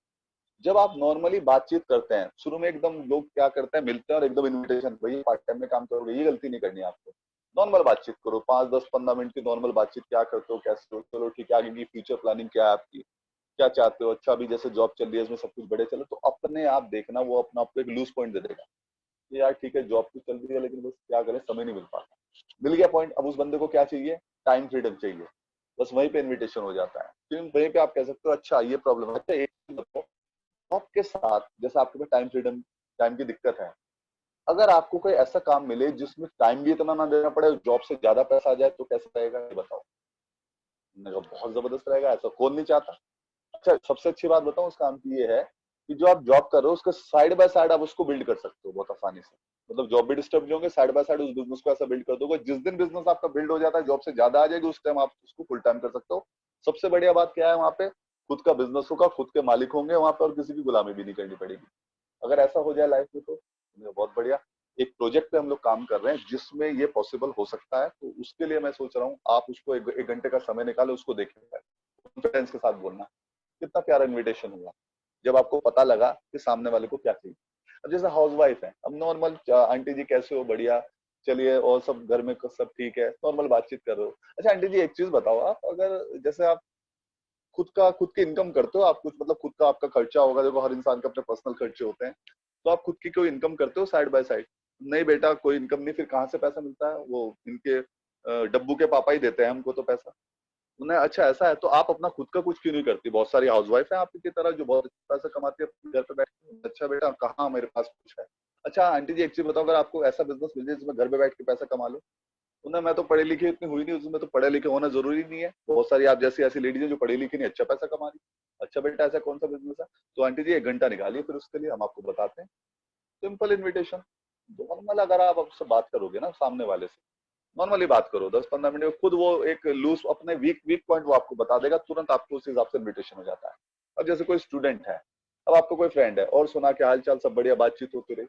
जब आप नॉर्मली बातचीत करते हैं, शुरू में एकदम लोग क्या करते हैं, मिलते हैं और एकदम इन्विटेशन, भाई पार्ट टाइम में काम करोगे, ये गलती नहीं करनी है आपको। नॉर्मल बातचीत करो, 5-10-15 मिनट की नॉर्मल बातचीत, क्या करते हो, कैसे हो, चलो ठीक है, आगे की फ्यूचर प्लानिंग क्या है आपकी, क्या चाहते हो, अच्छा अभी जैसे जॉब चल रही है इसमें सब कुछ बढ़िया चले, तो अपने आप देखना वो अपना आपको एक लूज पॉइंट दे देगा कि यार ठीक है जॉब तो चल रही है लेकिन बस क्या करें, समय नहीं मिल पाता। मिल गया पॉइंट। अब उस बंदे को क्या चाहिए, टाइम फ्रीडम चाहिए, बस वहीं पे इन्विटेशन हो जाता है। फिर वहीं पे आप कह सकते हो अच्छा ये प्रॉब्लम है। अच्छा एक चीज बताओ, आपके साथ जैसे आपके पास टाइम फ्रीडम, टाइम की दिक्कत है, अगर आपको कोई ऐसा काम मिले जिसमें टाइम भी इतना ना देना पड़े, जॉब से ज्यादा पैसा आ जाए, तो कैसा रहेगा ये बताओ। मैंने कहा बहुत जबरदस्त रहेगा, ऐसा कौन नहीं चाहता। अच्छा सबसे अच्छी बात बताऊं उस काम की ये है कि जो आप जॉब कर रहे हो उसके साइड बाय साइड आप उसको बिल्ड कर सकते हो बहुत आसानी से। मतलब जॉब भी डिस्टर्ब नहीं होंगे, साइड बाय साइड उस बिजनेस को ऐसा बिल्ड कर दोगे, जिस दिन बिजनेस आपका बिल्ड हो जाता है, जॉब से ज्यादा आ जाएगी, उस टाइम आप उसको फुल टाइम कर सकते हो। सबसे बढ़िया बात क्या है, वहां पे खुद का बिजनेस होगा, खुद के मालिक होंगे वहां पे, और किसी की गुलामी भी नहीं करनी पड़ेगी। अगर ऐसा हो जाए लाइफ में तो बहुत बढ़िया। एक प्रोजेक्ट पे हम लोग काम कर रहे हैं जिसमें ये पॉसिबल हो सकता है, तो उसके लिए मैं सोच रहा हूँ आप उसको एक घंटे का समय निकालो, उसको देखें, कॉन्फिडेंस के साथ बोलना। कितना प्यारा इन्विटेशन हुआ जब आपको पता लगा कि सामने वाले को क्या चाहिए। अब जैसे हाउस वाइफ है, अब नॉर्मल आंटी जी कैसे हो, बढ़िया, चलिए और सब घर में सब ठीक है, नॉर्मल बातचीत कर रहे हो। अच्छा आंटी जी एक चीज बताओ, आप अगर जैसे आप खुद की इनकम करते हो, आप कुछ मतलब खुद का आपका खर्चा होगा, देखो हर इंसान के अपने पर्सनल खर्चे होते हैं, तो आप खुद की कोई इनकम करते हो साइड बाय साइड? नहीं बेटा कोई इनकम नहीं, फिर कहाँ से पैसा मिलता है, वो इनके डब्बू के पापा ही देते हैं हमको तो पैसा। उन्हें अच्छा ऐसा है तो आप अपना खुद का कुछ क्यों नहीं करती? बहुत सारी हाउसवाइफ है आपकी तरह जो बहुत अच्छा पैसा कमाती है अपने घर पे बैठ के। अच्छा बेटा कहाँ मेरे पास कुछ है। अच्छा आंटी जी एक चीज बताओ, अगर आपको ऐसा बिजनेस मिल जाए जिसमें घर पे बैठ के पैसा कमा लो। उन्हें मैं तो पढ़े लिखे इतनी हुई नहीं, उसमें तो पढ़े लिखे होना जरूरी नहीं है, बहुत सारी आप जैसी ऐसी लेडीज है जो पढ़ी लिखी नहीं अच्छा पैसा कमा रही। अच्छा बेटा ऐसा कौन सा बिजनेस है? तो आंटी जी एक घंटा निकालिए, फिर उसके लिए हम आपको बताते हैं। Simple invitation. नॉर्मल अगर आप आपसे बात करोगे ना सामने वाले से, नॉर्मली बात करो 10-15 मिनट में, खुद वो एक लूज अपने वीक वीक पॉइंट वो आपको बता देगा, तुरंत आपको उस हिसाब से इन्विटेशन हो जाता है। अब जैसे कोई स्टूडेंट है, अब आपको कोई फ्रेंड है और सुना के हाल चाल सब बढ़िया, बातचीत होती रही,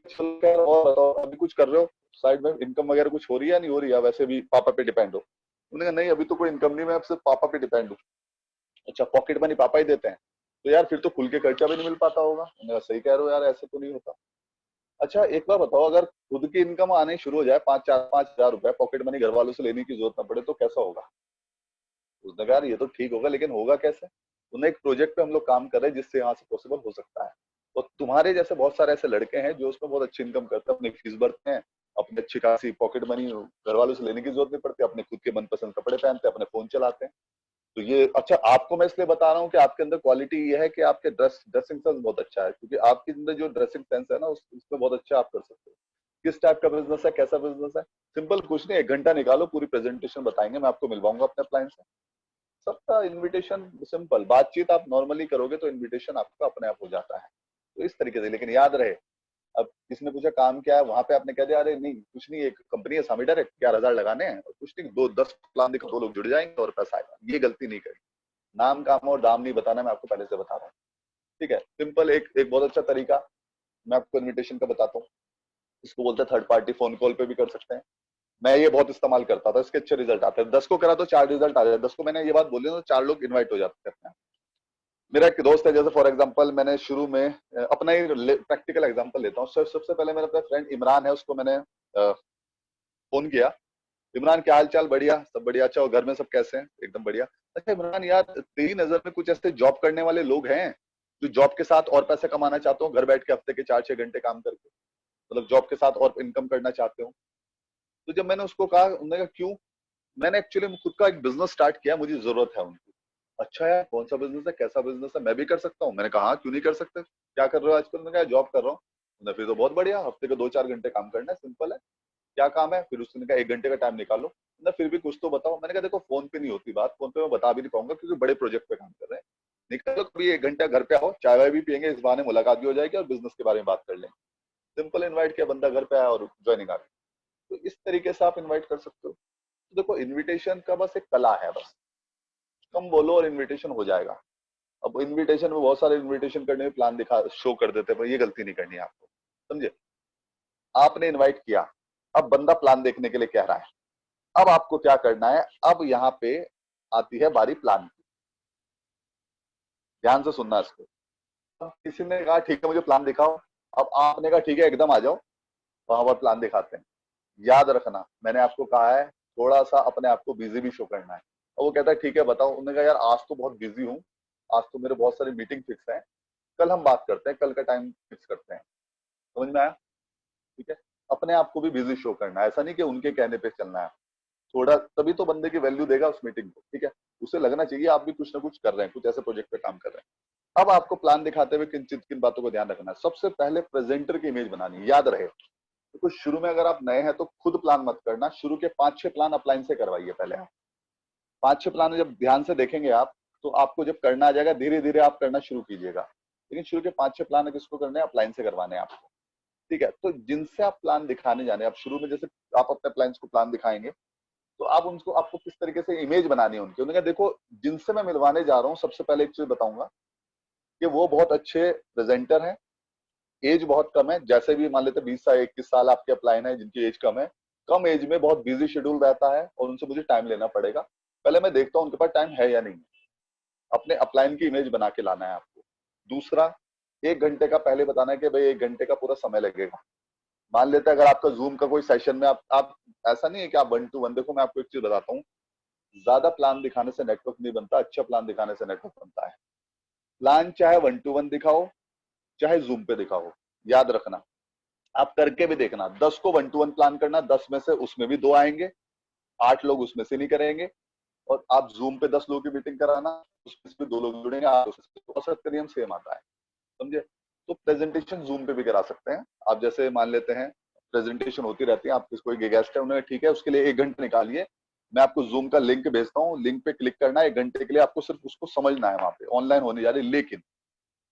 चल और बताओ अभी कुछ कर रहे हो साइड में, इनकम वगैरह कुछ हो रही है या नहीं हो रही है, वैसे भी पापा पे डिपेंड हो? उन्होंने कहा नहीं अभी तो कोई इनकम नहीं, मैं अब सिर्फ पापा पे डिपेंड हूँ। अच्छा पॉकेट मनी पापा ही देते हैं? तो यार फिर तो खुल के खर्चा भी नहीं मिल पाता होगा। उन्होंने कहा सही कह रहे हो यार, ऐसे तो नहीं होता। अच्छा एक बार बताओ, अगर खुद की इनकम आने शुरू हो जाए, 5-4-5 हजार रुपए पॉकेट मनी घर वालों से लेने की जरूरत ना पड़े, तो कैसा होगा? उसने कहा यार ये तो ठीक होगा, लेकिन होगा कैसे? उन्हें एक प्रोजेक्ट पे हम लोग काम कर रहे हैं जिससे यहाँ से पॉसिबल हो सकता है। और तुम्हारे जैसे बहुत सारे ऐसे लड़के हैं जो उसमें बहुत अच्छी इनकम करते हैं, अपनी फीस भरते हैं, अपने अच्छी खासी पॉकेट मनी घर वालों से लेने की जरूरत नहीं पड़ती, अपने खुद के मनपसंद कपड़े पहनते हैं, अपने फोन चलाते हैं। तो ये अच्छा आपको मैं इसलिए बता रहा हूँ कि आपके अंदर क्वालिटी ये है कि आपके ड्रेसिंग सेंस बहुत अच्छा है, क्योंकि आपके अंदर जो ड्रेसिंग सेंस है ना उसमें बहुत अच्छा आप कर सकते हो। किस टाइप का बिजनेस है, कैसा बिजनेस है? सिंपल कुछ नहीं, एक घंटा निकालो, पूरी प्रेजेंटेशन बताएंगे, मैं आपको मिलवाऊंगा अपने क्लाइंट से। सबका इनविटेशन सिंपल, बातचीत आप नॉर्मली करोगे तो इनविटेशन आपका अपने आप हो जाता है। तो इस तरीके से, लेकिन याद रहे, अब किसी ने पूछा काम क्या है, वहां पे आपने कह दिया अरे नहीं कुछ नहीं, एक कंपनी है सामी डायरेक्ट, 11,000 लगाने हैं और कुछ नहीं, 2-10 प्लान दिखा, 2 लोग जुड़ जाएंगे और पैसा आएगा। ये गलती नहीं करी, नाम काम और दाम नहीं बताना, मैं आपको पहले से बता रहा हूँ। ठीक है, सिंपल एक एक बहुत अच्छा तरीका मैं आपको इनविटेशन का बताता हूँ। इसको बोलते हैं थर्ड पार्टी, फोन कॉल पे भी कर सकते हैं। मैं ये बहुत इस्तेमाल करता था, इसके अच्छे रिजल्ट आते हैं। 10 को करा तो 4 रिजल्ट आ जाए, 10 को मैंने ये बात बोली तो 4 लोग इन्वाइट हो जाते हैं। मेरा एक दोस्त है, जैसे फॉर एग्जांपल मैंने शुरू में अपना ही प्रैक्टिकल एग्जांपल लेता हूँ। सबसे पहले मेरा अपना फ्रेंड इमरान है, उसको मैंने फोन किया, इमरान क्या हाल चाल? बढ़िया, सब बढ़िया। अच्छा और घर में सब कैसे हैं? एकदम बढ़िया। अच्छा इमरान यार, तेरी नजर में कुछ ऐसे जॉब करने वाले लोग हैं जो जॉब के साथ और पैसे कमाना चाहते हो, घर बैठ के हफ्ते के 4-6 घंटे काम करके, मतलब जॉब के साथ और इनकम करना चाहते हो? तो जब मैंने उसको कहा, उन्होंने कहा क्यों? मैंने एक्चुअली खुद का एक बिजनेस स्टार्ट किया, मुझे जरूरत है उनकी। अच्छा यार, कौन सा बिजनेस है, कैसा बिजनेस है, मैं भी कर सकता हूँ? मैंने कहा हाँ, क्यों नहीं कर सकते, क्या कर रहे हो आजकल? मैंने कहा जॉब कर रहा हूँ। उन्होंने फिर तो बहुत बढ़िया, हफ्ते के 2-4 घंटे काम करना है, सिंपल है। क्या काम है? फिर उसने कहा 1 घंटे का टाइम निकालो ना, फिर भी कुछ तो बताओ। मैंने कहा देखो, फोन पे नहीं होती बात, फोन पे मैं बता भी नहीं पाऊंगा क्योंकि बड़े प्रोजेक्ट पे काम कर रहे हैं। निकालो कभी 1 घंटा, घर पे आओ, चाय वाय भी पियेंगे, इस बहाने मुलाकात भी हो जाएगी और बिजनेस के बारे में बात कर लेंगे। सिंपल इन्वाइट किया, बंदा घर पे आया और ज्वाइनिंग आ गई। तो इस तरीके से आप इन्वाइट कर सकते हो। तो देखो, इन्विटेशन का बस एक कला है, बस कम बोलो और इन्विटेशन हो जाएगा। अब इन्विटेशन में बहुत सारे इन्विटेशन करने में प्लान दिखा शो कर देते हैं, पर ये गलती नहीं करनी है आपको, समझे? आपने इनवाइट किया, अब बंदा प्लान देखने के लिए कह रहा है, अब आपको क्या करना है? अब यहाँ पे आती है बारी प्लान की। ध्यान से सुनना इसको। अब किसी ने कहा ठीक है मुझे प्लान दिखाओ, अब आपने कहा ठीक है एकदम आ जाओ, वहां पर प्लान दिखाते हैं। याद रखना, मैंने आपको कहा है थोड़ा सा अपने आप को बिजी भी शो करना है। और वो कहता है ठीक है बताओ। उन्होंने कहा यार आज तो बहुत बिजी हूँ, आज तो मेरे बहुत सारी मीटिंग फिक्स है, कल हम बात करते हैं, कल का टाइम फिक्स करते हैं। समझ में आया? ठीक है। अपने आप को भी बिजी शो करना है, ऐसा नहीं कि उनके कहने पे चलना है। थोड़ा तभी तो बंदे की वैल्यू देगा उस मीटिंग को, ठीक है। उसे लगना चाहिए आप भी कुछ ना कुछ कर रहे हैं, कुछ ऐसे प्रोजेक्ट पे काम कर रहे हैं। अब आपको प्लान दिखाते हुए किन बातों को ध्यान रखना है? सबसे पहले प्रेजेंटर की इमेज बनानी है, याद रहे। तो शुरू में अगर आप नए हैं तो खुद प्लान मत करना, शुरू के 5-6 प्लान अपलाइन से करवाइए पहले आप। 5-6 प्लान जब ध्यान से देखेंगे आप, तो आपको जब करना आ जाएगा, धीरे धीरे आप करना शुरू कीजिएगा। लेकिन शुरू के 5-6 प्लान किसको करने हैं? अपलाइन से करवाने हैं आपको। ठीक है, तो जिनसे आप प्लान दिखाने जाने, आप शुरू में जैसे आप अपने प्लान्स को प्लान दिखाएंगे, तो आप उनको, आपको किस तरीके से इमेज बनानी है उनकी। उन्होंने कहा देखो, जिनसे मैं मिलवाने जा रहा हूँ, सबसे पहले एक चीज बताऊंगा कि वो बहुत अच्छे प्रेजेंटर हैं, एज बहुत कम है। जैसे भी मान लेते 20 साल 21 साल आपके अपलाइन है जिनकी एज कम है, कम एज में बहुत बिजी शेड्यूल रहता है और उनसे मुझे टाइम लेना पड़ेगा। पहले मैं देखता हूँ उनके पास टाइम है या नहीं। अपने अपलाइन की इमेज बना के लाना है आपको। दूसरा, 1 घंटे का पहले बताना है कि भाई 1 घंटे का पूरा समय लगेगा। मान लेते हैं अगर आपका जूम का कोई सेशन में आप ऐसा नहीं है कि आप 1 to 1, देखो मैं आपको एक चीज बताता हूँ, ज्यादा प्लान दिखाने से नेटवर्क नहीं बनता, अच्छा प्लान दिखाने से नेटवर्क बनता है। प्लान चाहे 1 to 1 दिखाओ, चाहे जूम पे दिखाओ, याद रखना। आप करके भी देखना, 10 को 1 to 1 प्लान करना, 10 में से उसमें भी 2 आएंगे, 8 लोग उसमें से नहीं करेंगे। और आप जूम पे 10 लोगों की मीटिंग कराना, उसमें से भी 2 लोग जुड़ेंगे, आप उसमें से, औसत का नियम सेम आता है, समझे? तो प्रेजेंटेशन जूम पे भी करा सकते हैं आप। जैसे मान लेते हैं प्रेजेंटेशन होती रहती है, आप कोई गेस्ट है, उन्होंने ठीक है उसके लिए 1 घंटे निकालिए, मैं आपको जूम का लिंक भेजता हूँ, लिंक पे क्लिक करना है, 1 घंटे के लिए आपको सिर्फ उसको समझना है, वहां पे ऑनलाइन होने जा रही है। लेकिन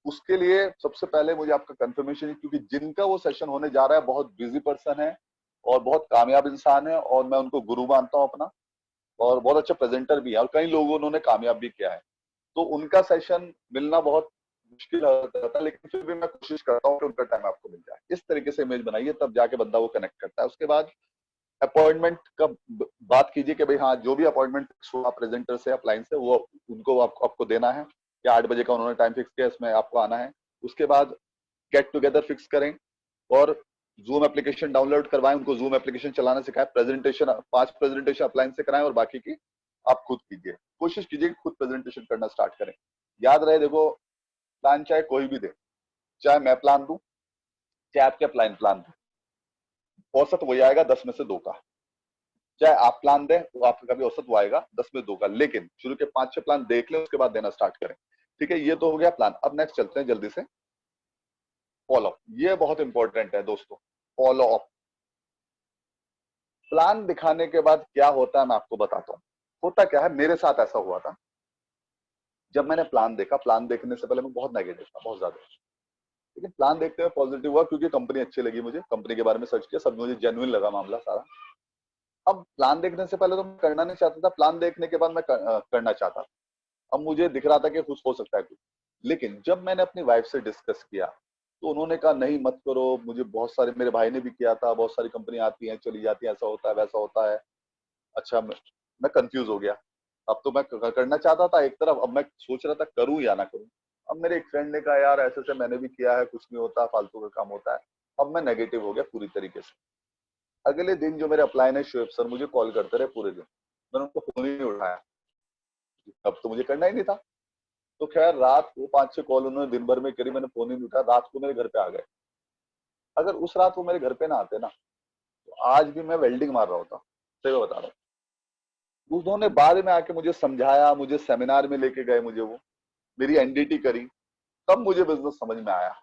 उसके लिए सबसे पहले मुझे आपका कंफर्मेशन है, क्योंकि जिनका वो सेशन होने जा रहा है बहुत बिजी पर्सन है और बहुत कामयाब इंसान है, और मैं उनको गुरु मानता हूँ अपना, और बहुत अच्छा प्रेजेंटर भी है, और कई लोगों उन्होंने कामयाब भी किया है। तो उनका सेशन मिलना बहुत मुश्किल होता है, लेकिन फिर भी मैं कोशिश करता हूँ कि उनका टाइम आपको मिल जाए। इस तरीके से इमेज बनाइए, तब जाके बंदा वो कनेक्ट करता है। उसके बाद अपॉइंटमेंट का बात कीजिए कि भाई हाँ, जो भी अपॉइंटमेंट हुआ प्रेजेंटर से, अपलाइन से, वो उनको आपको देना है कि 8 बजे का उन्होंने टाइम फिक्स किया, इसमें आपको आना है। उसके बाद गेट टुगेदर फिक्स करें और जूम एप्लीकेशन डाउनलोड करवाएं, उनको जूम एप्लीकेशन चलाना सिखाएं। प्रेजेंटेशन 5 प्रेजेंटेशन अपलाइन से कराएं और बाकी की आप खुद कीजिए। कोशिश कीजिए कि खुद प्रेजेंटेशन करना स्टार्ट करें। याद रहे देखो, प्लान चाहे कोई भी दे, चाहे मैं प्लान दूं, चाहे आपके अपलाइन प्लान दूं, औसत वही आएगा 10 में से 2 का। चाहे आप प्लान दें तो आपका भी औसत वो आएगा 10 में 2 का। लेकिन शुरू के 5-6 प्लान देख लें, उसके बाद देना स्टार्ट करें। ठीक है, ये तो हो गया प्लान। अब नेक्स्ट चलते हैं जल्दी से, फॉलो अप। ये बहुत इंपॉर्टेंट है दोस्तों, फॉलो अप। प्लान दिखाने के बाद क्या होता है मैं आपको बताता हूँ। होता क्या है, मेरे साथ ऐसा हुआ था। जब मैंने प्लान देखा, प्लान देखने से पहले मैं बहुत नेगेटिव था, बहुत ज्यादा। लेकिन प्लान देखते हुए पॉजिटिव हुआ, क्योंकि कंपनी अच्छी लगी मुझे, कंपनी के बारे में सर्च किया, सब मुझे जेन्युइन लगा मामला सारा। अब प्लान देखने से पहले तो मैं करना नहीं चाहता था, प्लान देखने के बाद मैं करना चाहता था। अब मुझे दिख रहा था कि कुछ हो सकता है कुछ। लेकिन जब मैंने अपनी वाइफ से डिस्कस किया, तो उन्होंने कहा नहीं मत करो, मुझे बहुत सारे, मेरे भाई ने भी किया था, बहुत सारी कंपनी आती हैं चली जाती हैं, ऐसा होता है वैसा होता है। अच्छा, मैं कंफ्यूज हो गया। अब तो मैं करना चाहता था एक तरफ, अब मैं सोच रहा था करूं या ना करूं। अब मेरे एक फ्रेंड ने कहा यार ऐसे से मैंने भी किया है, कुछ नहीं होता, फालतू का काम होता है। अब मैं नेगेटिव हो गया पूरी तरीके से। अगले दिन जो मेरे अपलाइन है शोएब सर मुझे कॉल करते रहे पूरे दिन, मैंने उनको फोन ही नहीं उठाया। तब तो मुझे करना ही नहीं था। तो खैर रात को 5-6 कॉल उन्होंने दिन भर में करी, मैंने फोन ही नहीं उठाया, रात को मेरे घर पे आ गए। अगर उस रात वो मेरे घर पे ना आते ना, तो आज भी मैं वेल्डिंग मार रहा होता, सही बता रहा हूँ। उन्होंने बाद में आके मुझे समझाया, मुझे सेमिनार में लेके गए, मुझे वो मेरी एनडीटी करी, तब मुझे बिजनेस समझ में आया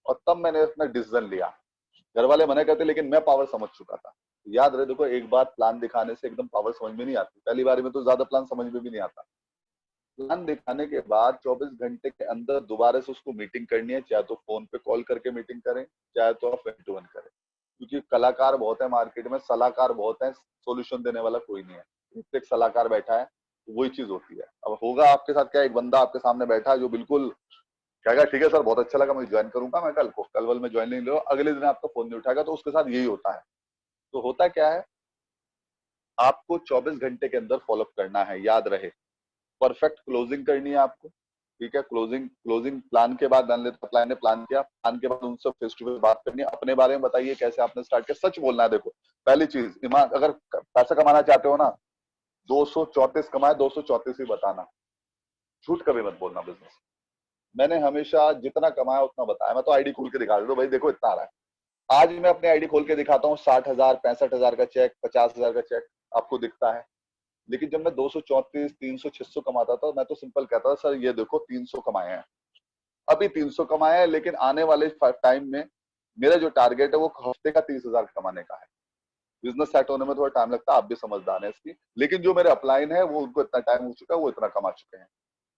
और तब मैंने अपना डिसीजन लिया। घर वाले मना करते लेकिन मैं पावर समझ चुका था। याद रहे, देखो एक बार प्लान दिखाने से एकदम पावर समझ में नहीं आती, पहली बार में तो ज्यादा प्लान समझ में भी नहीं आता। प्लान दिखाने के बाद 24 घंटे के अंदर दोबारा से उसको मीटिंग करनी है, चाहे तो फोन पे कॉल करके मीटिंग करें, चाहे तो आप 1-to-1 करें, क्योंकि कलाकार बहुत है मार्केट में, सलाहकार बहुत है, सोल्यूशन देने वाला कोई नहीं है। एक सलाहकार बैठा है, तो वही चीज होती है। अब होगा आपके साथ क्या, एक बंदा आपके सामने बैठा है जो बिल्कुल कहेगा ठीक है सर बहुत अच्छा लगा, मैं ज्वाइन करूंगा, मैं कल को कल वल में ज्वाइन नहीं लो, अगले दिन आपका फोन नहीं उठाएगा, तो उसके साथ यही होता है। तो होता क्या है, आपको 24 घंटे के अंदर फॉलोअप करना है, याद रहे। परफेक्ट क्लोजिंग करनी है आपको, ठीक है। क्लोजिंग क्लोजिंग प्लान के बाद मान लेते प्लान ने प्लान किया, प्लान के बाद उनसे फेस टू फेस बात करनी है, अपने बारे में बताइए कैसे आपने स्टार्ट किया, सच बोलना है। देखो पहली चीज, ईमान, अगर पैसा कमाना चाहते हो ना, 234 कमाए 234 ही बताना, झूठ कभी मत बोलना बिजनेस। मैंने हमेशा जितना कमाया उतना बताया, मैं तो आईडी खोल के दिखा देता हूँ, भाई देखो इतना आ रहा है। आज मैं अपनी आईडी खोल के दिखाता हूँ, 60,000 65,000 का चेक, 50,000 का चेक आपको दिखता है। लेकिन जब मैं 234 300 600 कमाता था, मैं तो सिंपल कहता था सर ये देखो 300 कमाए हैं, अभी 300 कमाए हैं, लेकिन आने वाले टाइम में मेरा जो टारगेट है वो हफ्ते का 30,000 कमाने का है। बिजनेस सेट होने में थोड़ा टाइम लगता है, आप भी समझदार हैं इसकी, लेकिन जो मेरे अपलाइन है वो उनको इतना टाइम हो चुका है, वो इतना कमा चुके हैं।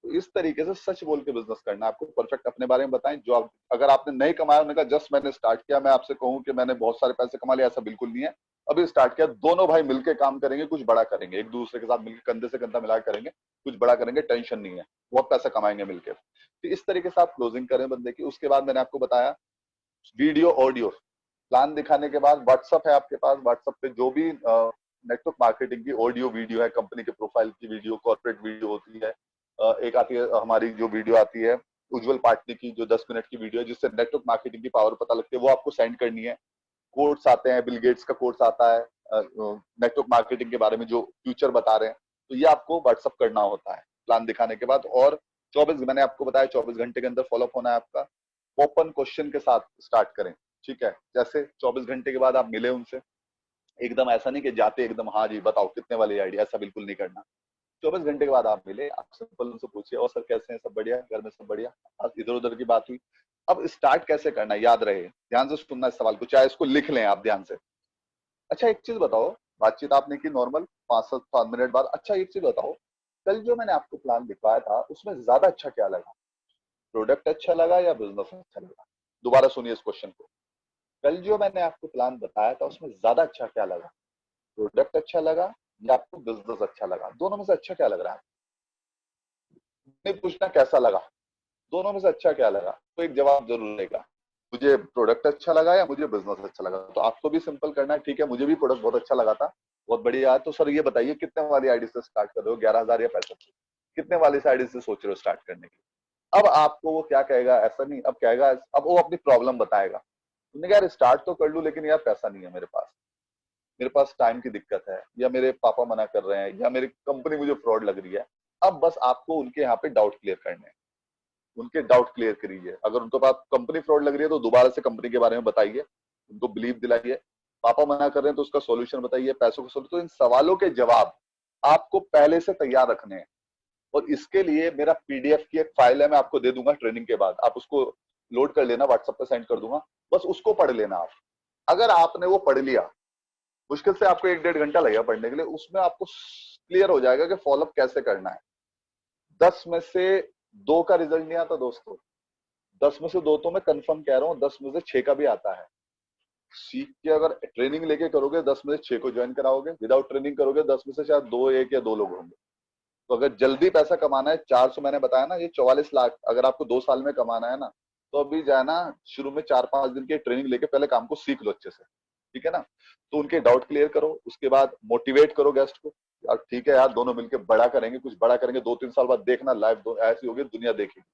तो इस तरीके से सच बोल के बिजनेस करना है आपको। परफेक्ट अपने बारे में बताएं, जो आप अगर आपने नहीं कमाया, उन्होंने कहा जस्ट मैंने स्टार्ट किया, मैं आपसे कहूं कि मैंने बहुत सारे पैसे कमा लिए, ऐसा बिल्कुल नहीं है। अभी स्टार्ट किया, दोनों भाई मिलकर काम करेंगे, कुछ बड़ा करेंगे, एक दूसरे के साथ मिलकर कंधे से कंधा मिला करेंगे, कुछ बड़ा करेंगे, टेंशन नहीं है, बहुत पैसा कमाएंगे मिलकर। तो इस तरीके से आप क्लोजिंग करें बंदे की। उसके बाद मैंने आपको बताया वीडियो ऑडियो प्लान दिखाने के बाद व्हाट्सअप है आपके पास, व्हाट्सअप पे जो भी नेटवर्क मार्केटिंग की ऑडियो वीडियो है, कंपनी के प्रोफाइल की वीडियो, कॉर्पोरेट वीडियो होती है, एक आती है हमारी जो वीडियो आती है उज्जवल पाटनी की, जो 10 मिनट की वीडियो है, जिससे नेटवर्क मार्केटिंग की पावर पता लगती है, वो आपको सेंड करनी है। कोर्स आते हैं, बिल गेट्स का कोर्स आता है नेटवर्क मार्केटिंग के बारे में, जो फ्यूचर बता रहे हैं, तो ये आपको व्हाट्सअप करना होता है प्लान दिखाने के बाद। और 24 मैंने आपको बताया 24 घंटे के अंदर फॉलोअप होना है आपका। ओपन क्वेश्चन के साथ स्टार्ट करें, ठीक है। जैसे 24 घंटे के बाद आप मिले उनसे, एकदम ऐसा नहीं कि जाते एकदम हाँ जी बताओ कितने वाली आइडिया, ऐसा बिल्कुल नहीं करना। 24 घंटे के बाद आप मिले, आप सिंपल उनसे पूछिए और सर कैसे हैं, सब बढ़िया, घर में सब बढ़िया, आज इधर उधर की बात हुई। अब स्टार्ट कैसे करना है, याद रहे, ध्यान से सुनना इस सवाल को, चाहे इसको लिख लें आप ध्यान से। अच्छा एक चीज बताओ, बातचीत आपने की नॉर्मल 5-7 मिनट बाद, अच्छा एक चीज बताओ, कल जो मैंने आपको प्लान दिखाया था उसमें ज्यादा अच्छा क्या लगा, प्रोडक्ट अच्छा लगा या बिजनेस अच्छा लगा? दोबारा सुनिए इस क्वेश्चन को। कल जो मैंने आपको प्लान बताया था उसमें ज्यादा अच्छा क्या लगा, प्रोडक्ट अच्छा लगा या आपको बिजनेस अच्छा लगा? दोनों में से अच्छा क्या लग रहा है? नहीं पूछना कैसा लगा, दोनों में से अच्छा क्या लगा, तो एक जवाब जरूर रहेगा, मुझे प्रोडक्ट अच्छा लगा या मुझे बिजनेस अच्छा लगा। तो आपको भी सिंपल करना है, ठीक है मुझे भी प्रोडक्ट बहुत अच्छा लगा था, बहुत बढ़िया है, तो सर ये बताइए कितने वाली आईडी से स्टार्ट कर रहे हो, 11,000 या 65? कितने वाली आईडी से सोच रहे हो स्टार्ट करने की? अब आपको वो क्या कहेगा, ऐसा नहीं, अब कहेगा, अब वो अपनी प्रॉब्लम बताएगा। तुमने कहा यार स्टार्ट तो कर लूं लेकिन यार पैसा नहीं है मेरे पास टाइम की दिक्कत है, या मेरे पापा मना कर रहे हैं, या मेरी कंपनी मुझे फ्रॉड लग रही है। अब बस आपको उनके यहाँ पे डाउट क्लियर करने हैं, उनके डाउट क्लियर करिए। अगर उनको पास कंपनी फ्रॉड लग रही है तो दोबारा से कंपनी के बारे में बताइए, उनको बिलीव दिलाइए। पापा मना कर रहे हैं तो उसका सॉल्यूशन बताइए, पैसों का सॉल्यूशन। तो इन सवालों के जवाब आपको पहले से तैयार रखने हैं। और इसके लिए मेरा पीडीएफ की एक फाइल है, मैं आपको दे दूंगा ट्रेनिंग के बाद, आप उसको लोड कर लेना, व्हाट्सएप पे सेंड कर दूंगा, बस उसको पढ़ लेना आप। अगर आपने वो पढ़ लिया, मुश्किल से आपको 1-1.5 घंटा लगेगा पढ़ने के लिए, उसमें आपको क्लियर हो जाएगा कि फॉलोअप कैसे करना है। 10 में से 2 का रिजल्ट नहीं आता दोस्तों, 10 में से 2 तो मैं कंफर्म कह रहा हूँ, 10 में से 6 का भी आता है। सीख के अगर ट्रेनिंग लेके करोगे 10 में से 6 को ज्वाइन कराओगे, विदाउट ट्रेनिंग करोगे 10 में से शायद 2, 1 या 2 लोग होंगे। तो अगर जल्दी पैसा कमाना है, 400 मैंने बताया ना, ये 44 लाख अगर आपको 2 साल में कमाना है ना, तो अभी जाना शुरू में 4-5 दिन की ट्रेनिंग लेके पहले काम को सीख लो अच्छे से, ठीक है ना। तो उनके डाउट क्लियर करो, उसके बाद मोटिवेट करो गेस्ट को, यार ठीक है यार दोनों मिलकर बड़ा करेंगे, कुछ बड़ा करेंगे, 2-3 साल बाद देखना लाइफ ऐसी होगी दुनिया देखेगी।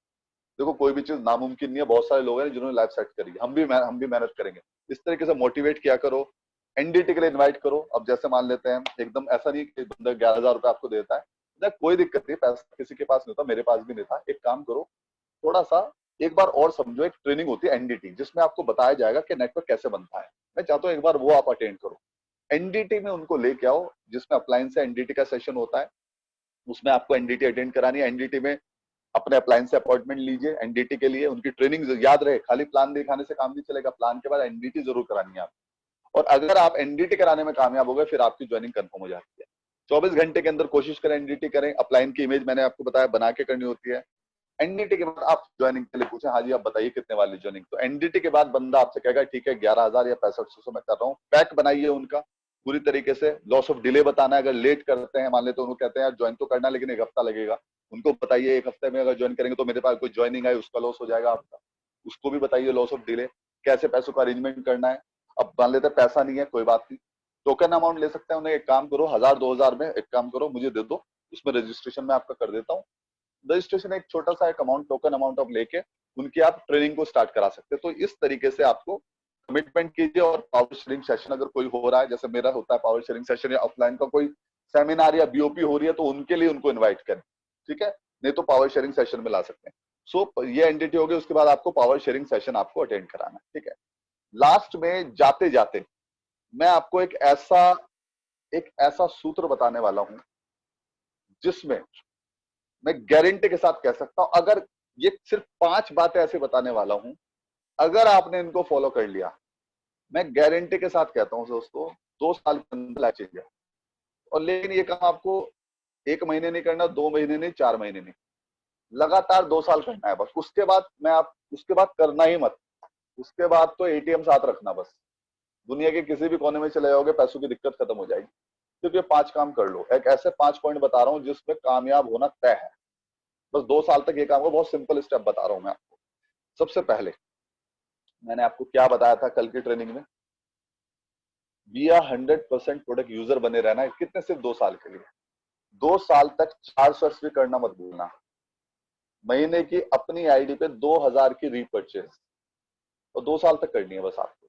देखो कोई भी चीज नामुमकिन नहीं है, बहुत सारे लोग हैं जिन्होंने लाइफ सेट करी है, हम भी मेहनत करेंगे। इस तरीके से मोटिवेट किया करो, एनडीटी के लिए इन्वाइट करो। अब जैसे मान लेते हैं, एकदम ऐसा नहीं कि बंदा 11,000 रुपए आपको देता है, ना कोई दिक्कत नहीं, पैसा किसी के पास नहीं होता, मेरे पास भी नहीं था। एक काम करो, थोड़ा सा एक बार और समझो, एक ट्रेनिंग होती है एनडीटी, जिसमें आपको बताया जाएगा कि नेटवर्क कैसे बनता है। मैं चाहता हूँ एक बार वो आप अटेंड करो। एनडीटी में उनको लेके आओ, जिसमें अप्लायंस से एनडीटी का सेशन होता है, उसमें आपको एनडीटी अटेंड करानी है। एनडीटी में अपने अप्लायंस से अपॉइंटमेंट लीजिए एनडीटी के लिए। उनकी ट्रेनिंग याद रहे, खाली प्लान दिखाने से काम नहीं चलेगा, प्लान के बाद एनडीटी जरूर करानी है आप। और अगर आप एनडीटी कराने में कामयाब हो गए, फिर आपकी ज्वाइनिंग कंफर्म हो जाती है। 24 घंटे के अंदर कोशिश करें एनडीटी करें। अपलाइन की इमेज मैंने आपको बताया बना के करनी होती है। एनडीटी के बाद आप ज्वाइनिंग के लिए पूछे, हाँ जी आप बताइए कितने वाली ज्वाइनिंग। तो एनडीटी के बाद बंदा आपसे कहेगा ठीक है 11,000 या 6500 मैं कर रहा हूँ। पैक बनाइए उनका पूरी तरीके से। लॉस ऑफ डिले बताना है, अगर लेट करते हैं मान लेते उनको कहते हैं यार ज्वाइन तो करना है लेकिन 1 हफ्ता लगेगा, उनको बताइए 1 हफ्ते में अगर ज्वाइन करेंगे तो मेरे पास कोई ज्वाइनिंग है उसका लॉस हो जाएगा आपका, उसको भी बताइए लॉस ऑफ डिले, कैसे पैसों का अरेंजमेंट करना है। अब मान लेते हैं पैसा नहीं है, कोई बात नहीं, टोकन अमाउंट ले सकते हैं उन्हें। एक काम करो 1000-2000 में एक काम करो मुझे दे दो, उसमें रजिस्ट्रेशन में आपका कर देता हूँ। रजिस्ट्रेशन एक छोटा सा एक अमाउंट टोकन अमाउंट आप लेके उनकी आप ट्रेनिंग को स्टार्ट करा सकते हैं। तो इस तरीके से आपको कमिटमेंट कीजिए। और पावर शेयरिंग सेशन अगर कोई हो रहा है, जैसे मेरा होता है पावर शेयरिंग सेशन, या ऑफलाइन का कोई सेमिनार या बीओपी हो रही है, तो उनके लिए उनको इन्वाइट करें, ठीक है, नहीं तो पावर शेयरिंग सेशन में ला सकते हैं। सो ये एनडीटी हो गई, उसके बाद आपको पावर शेयरिंग सेशन आपको अटेंड कराना है, ठीक है। लास्ट में जाते जाते मैं आपको एक ऐसा सूत्र बताने वाला हूं जिसमें मैं गारंटी के साथ कह सकता हूं, अगर ये सिर्फ 5 बातें ऐसे बताने वाला हूं, अगर आपने इनको फॉलो कर लिया, मैं गारंटी के साथ कहता हूं दोस्तों 2 साल के अंदर लाइफ चेंज है। और लेकिन ये काम आपको 1 महीने नहीं करना, 2 महीने नहीं, 4 महीने नहीं, लगातार 2 साल करना है बस। उसके बाद करना ही मत। उसके बाद तो एटीएम साथ रखना बस। दुनिया के किसी भी कोने में चले जाओगे, पैसों की दिक्कत खत्म हो जाएगी। क्योंकि 5 काम कर लो, एक ऐसे 5 पॉइंट बता रहा हूं जिसमें कामयाब होना तय है। बस 2 साल तक ये काम हो, बहुत सिंपल स्टेप बता रहा हूं मैं आपको। सबसे पहले मैंने आपको क्या बताया था कल की ट्रेनिंग में, बी आ 100% प्रोडक्ट यूजर बने रहना है। कितने? सिर्फ 2 साल के लिए। 2 साल तक 480 करना मत भूलना। महीने की अपनी आईडी पे 2000 की रीपर्चेज, और 2 साल तक करनी है बस आपको।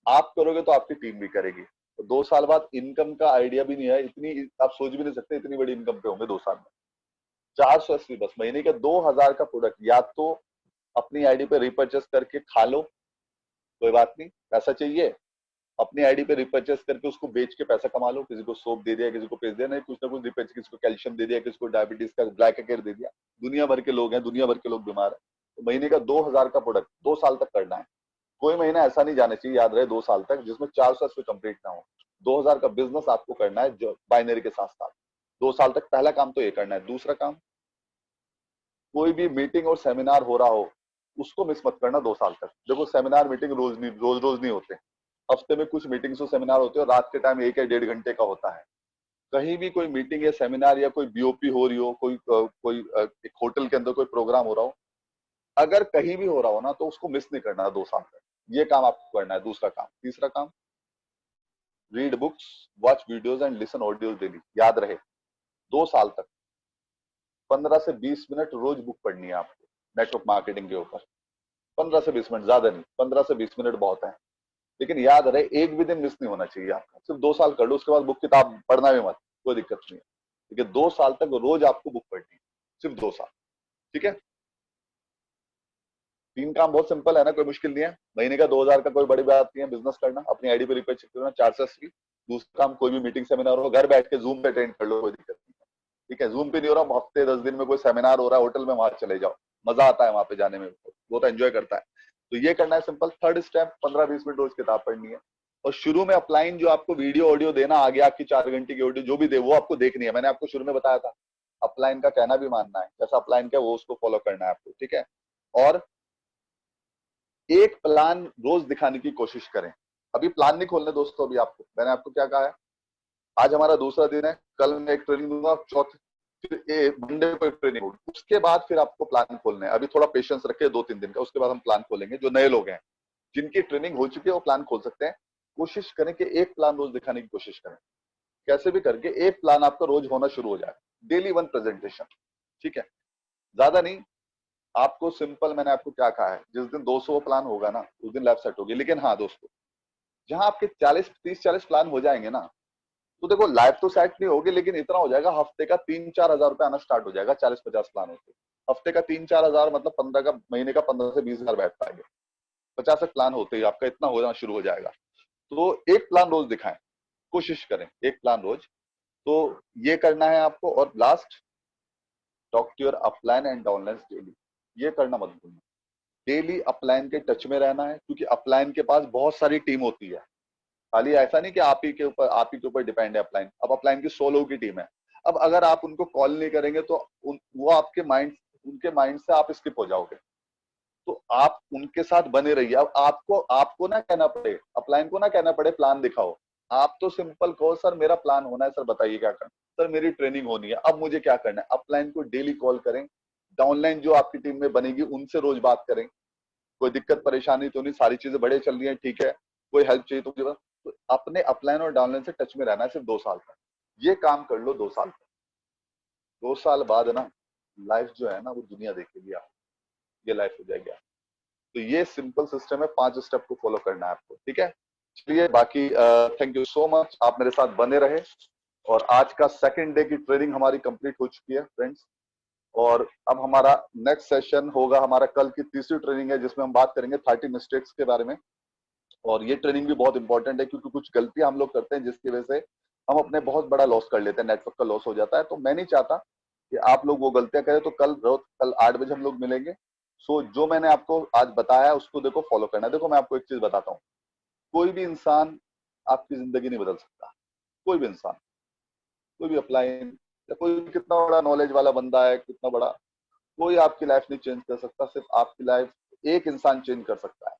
आप करोगे तो आपकी टीम भी करेगी। तो 2 साल बाद इनकम का आइडिया भी नहीं है, इतनी आप सोच भी नहीं सकते इतनी बड़ी इनकम पे होंगे 2 साल में। 480 बस महीने के 2000 का प्रोडक्ट, या तो अपनी आईडी पे रिपर्चेस करके खा लो, कोई बात नहीं, पैसा चाहिए, अपनी आईडी पे रिपर्चेस करके उसको बेच के पैसा कमा लो। किसी को सोप दे दिया, किसी को पेज दिया, नहीं कुछ ना कुछ रिपर्चेस, किसी को कैल्शियम दे दिया, किसी को डायबिटीज का ब्लैक एकेर दे दिया। दुनिया भर के लोग हैं, दुनिया भर के लोग बीमार है। तो महीने का 2000 का प्रोडक्ट 2 साल तक करना है। कोई महीना ऐसा नहीं जाना चाहिए, याद रहे, 2 साल तक जिसमें 480 कंप्लीट ना हो। 2000 का बिजनेस आपको करना है जो बाइनरी के साथ साथ 2 साल तक। पहला काम तो ये करना है। दूसरा काम, कोई भी मीटिंग और सेमिनार हो रहा हो उसको मिस मत करना 2 साल तक। देखो सेमिनार मीटिंग रोज नहीं होते, हफ्ते में कुछ मीटिंग्स और सेमिनार होते हैं, और रात के टाइम 1 या 1.5 घंटे का होता है। कहीं भी कोई मीटिंग या सेमिनार या कोई बीओपी हो रही हो, एक होटल के अंदर कोई प्रोग्राम हो रहा हो, अगर कहीं भी हो रहा हो ना, तो उसको मिस नहीं करना 2 साल तक। ये काम आपको करना है। दूसरा काम। तीसरा काम, read books, watch videos and listen audios daily. याद रहे 2 साल तक 15 से 20 मिनट रोज बुक पढ़नी है आपको नेटवर्क मार्केटिंग के ऊपर। 15 से 20 मिनट, ज्यादा नहीं, 15 से 20 मिनट बहुत है। लेकिन याद रहे एक भी दिन मिस नहीं होना चाहिए आपका। सिर्फ 2 साल कर लो, उसके बाद बुक किताब पढ़ना भी मत, कोई दिक्कत नहीं है। लेकिन 2 साल तक रोज आपको बुक पढ़नी है, सिर्फ 2 साल, ठीक है। 3 काम बहुत सिंपल है ना, कोई मुश्किल नहीं है। महीने का 2000 का कोई बड़ी बात नहीं है। बिजनेस करना, अपनी आईडी पे रिपर्च करना 480। दूसरा काम, कोई भी मीटिंग सेमिनार हो घर बैठ के जूम पे अटेंड कर लो, कोई दिक्कत नहीं है, ठीक है। जूम पे नहीं हो रहा, हफ्ते 10 दिन में कोई सेमिनार हो रहा है होटल में, वहां चले जाओ, मजा आता है वहां पे जाने में, बहुत एंजॉय करता है। तो ये करना है सिंपल। थर्ड स्टेप, 15-20 मिनट रोज किताब पढ़नी है। और शुरू में अपलाइन जो आपको वीडियो ऑडियो देना आगे, आपकी 4 घंटे की ऑडियो जो भी दे वो आपको देखनी है। मैंने आपको शुरू में बताया था, अपलाइन का कहना भी मानना है, जैसा अपलाइन का वो उसको फॉलो करना है आपको, ठीक है। और एक प्लान रोज दिखाने की कोशिश करें। अभी प्लान नहीं खोलने दोस्तों, अभी आपको मैंने आपको क्या कहा है, आज हमारा दूसरा दिन है, कल मैं एक ट्रेनिंग दूंगा, चौथे फिर मंडे को एक ट्रेनिंग होगी, उसके बाद फिर आपको प्लान खोलना है। अभी थोड़ा पेशेंस रखे 2-3 दिन का, उसके बाद हम प्लान खोलेंगे। जो नए लोग हैं जिनकी ट्रेनिंग हो चुकी है वो प्लान खोल सकते हैं। कोशिश करें कि एक प्लान रोज दिखाने की कोशिश करें, कैसे भी करके एक प्लान आपका रोज होना शुरू हो जाए। डेली 1 प्रेजेंटेशन, ठीक है, ज्यादा नहीं। आपको सिंपल, मैंने आपको क्या कहा है, जिस दिन 200 प्लान होगा ना उस दिन लाइफ सेट होगी। लेकिन हाँ दोस्तों, जहां आपके 40, 30, 40 प्लान हो जाएंगे ना, तो देखो लाइफ तो सेट नहीं होगी, लेकिन इतना हो जाएगा, हफ्ते का 3-4 हजार रुपये आना स्टार्ट हो जाएगा 40-50 प्लान होते। हफ्ते का 3-4 हजार मतलब 15 का, महीने का 15 से 20 हजार बैठ पाएंगे। 50 प्लान होते ही आपका इतना होना शुरू हो जाएगा। तो एक प्लान रोज दिखाएं, कोशिश करें एक प्लान रोज। तो ये करना है आपको। और last, talk to your upline and downline daily. ये करना मत भूलना, डेली अपलाइन के टच में रहना है, क्योंकि अपलाइन के पास बहुत सारी टीम होती है। खाली ऐसा नहीं कि आप ही के ऊपर डिपेंड है अपलाइन। अब अपलाइन की 100 लोगों की टीम है। अब अगर आप उनको कॉल नहीं करेंगे तो वो आपके माइंड, उनके माइंड से आप स्किप हो जाओगे। तो आप उनके साथ बने रहिए। अब आपको आपको ना कहना पड़े, अपलाइन को ना कहना पड़े प्लान दिखाओ। आप तो सिंपल कहो, सर मेरा प्लान होना है, सर बताइए क्या करना, सर मेरी ट्रेनिंग होनी है, अब मुझे क्या करना है। अपलाइन को डेली कॉल करें। डाउनलाइन जो आपकी टीम में बनेगी उनसे रोज बात करें। कोई दिक्कत परेशानी तो नहीं, सारी चीजें बढ़िया चल रही है, ठीक है, कोई हेल्प चाहिए तो मुझे तो अपने अपलाइन और डाउनलाइन से टच में रहना है सिर्फ 2 साल तक। ये काम कर लो 2 साल तक। 2 साल बाद ना लाइफ जो है ना वो दुनिया देखेगी आप। ये लाइफ हो जाएगी आप। तो ये सिंपल सिस्टम है, 5 स्टेप को फॉलो करना है आपको, ठीक है। चलिए बाकी थैंक यू सो मच, आप मेरे साथ बने रहे। और आज का सेकंड डे की ट्रेनिंग हमारी कंप्लीट हो चुकी है फ्रेंड्स। और अब हमारा नेक्स्ट सेशन होगा, हमारा कल की तीसरी ट्रेनिंग है, जिसमें हम बात करेंगे 30 मिस्टेक्स के बारे में। और ये ट्रेनिंग भी बहुत इंपॉर्टेंट है, क्योंकि कुछ गलतियां हम लोग करते हैं जिसकी वजह से हम अपने बहुत बड़ा लॉस कर लेते हैं, नेटवर्क का लॉस हो जाता है। तो मैं नहीं चाहता कि आप लोग वो गलतियां करें। तो कल 8 बजे हम लोग मिलेंगे। सो जो मैंने आपको आज बताया है उसको देखो फॉलो करना है। देखो मैं आपको एक चीज बताता हूँ, कोई भी इंसान आपकी जिंदगी नहीं बदल सकता। कोई भी इंसान, कोई भी अपलाइन या कोई भी कितना बड़ा नॉलेज वाला बंदा है, कितना बड़ा, कोई आपकी लाइफ नहीं चेंज कर सकता। सिर्फ आपकी लाइफ एक इंसान चेंज कर सकता है।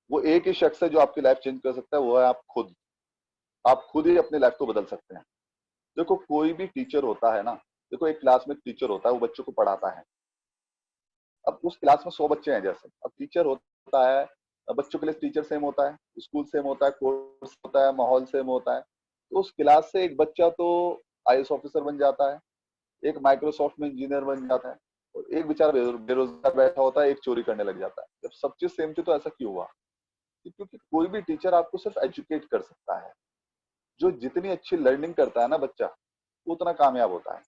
वो एक ही शख्स है जो आपकी लाइफ चेंज कर सकता है, वो है आप खुद। आप खुद ही अपनी लाइफ को बदल सकते हैं। देखो कोई भी टीचर होता है ना, देखो एक क्लास में टीचर होता है, वो बच्चों को पढ़ाता है। अब उस क्लास में 100 बच्चे हैं जैसे, अब टीचर होता है, अब बच्चों के लिए टीचर सेम होता है, स्कूल सेम होता है, कोर्स होता है, माहौल सेम होता है। तो उस क्लास से एक बच्चा तो आईएएस ऑफिसर बन जाता है, एक माइक्रोसॉफ्ट में इंजीनियर बन जाता है, और एक बेचारा बेरोजगार बैठा होता है, एक चोरी करने लग जाता है। जब सब चीज सेम थी तो ऐसा क्यों हुआ? क्योंकि कोई भी टीचर आपको सिर्फ एजुकेट कर सकता है। जो जितनी अच्छी लर्निंग करता है ना बच्चा, वो उतना कामयाब होता है।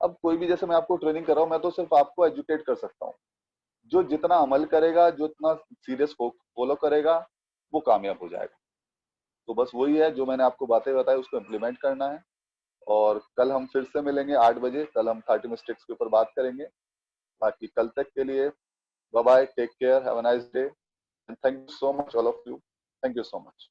अब कोई भी, जैसे मैं आपको ट्रेनिंग कर रहा हूँ, मैं तो सिर्फ आपको एजुकेट कर सकता हूँ। जो जितना अमल करेगा, जो इतना सीरियस फॉलो करेगा, वो कामयाब हो जाएगा। तो बस वही है, जो मैंने आपको बातें बताई उसको इम्प्लीमेंट करना है। और कल हम फिर से मिलेंगे 8 बजे। कल हम 30 मिस्टेक्स के ऊपर बात करेंगे। बाकी कल तक के लिए bye bye, take care, have a nice day, and thank you so much all of you. Thank you so much.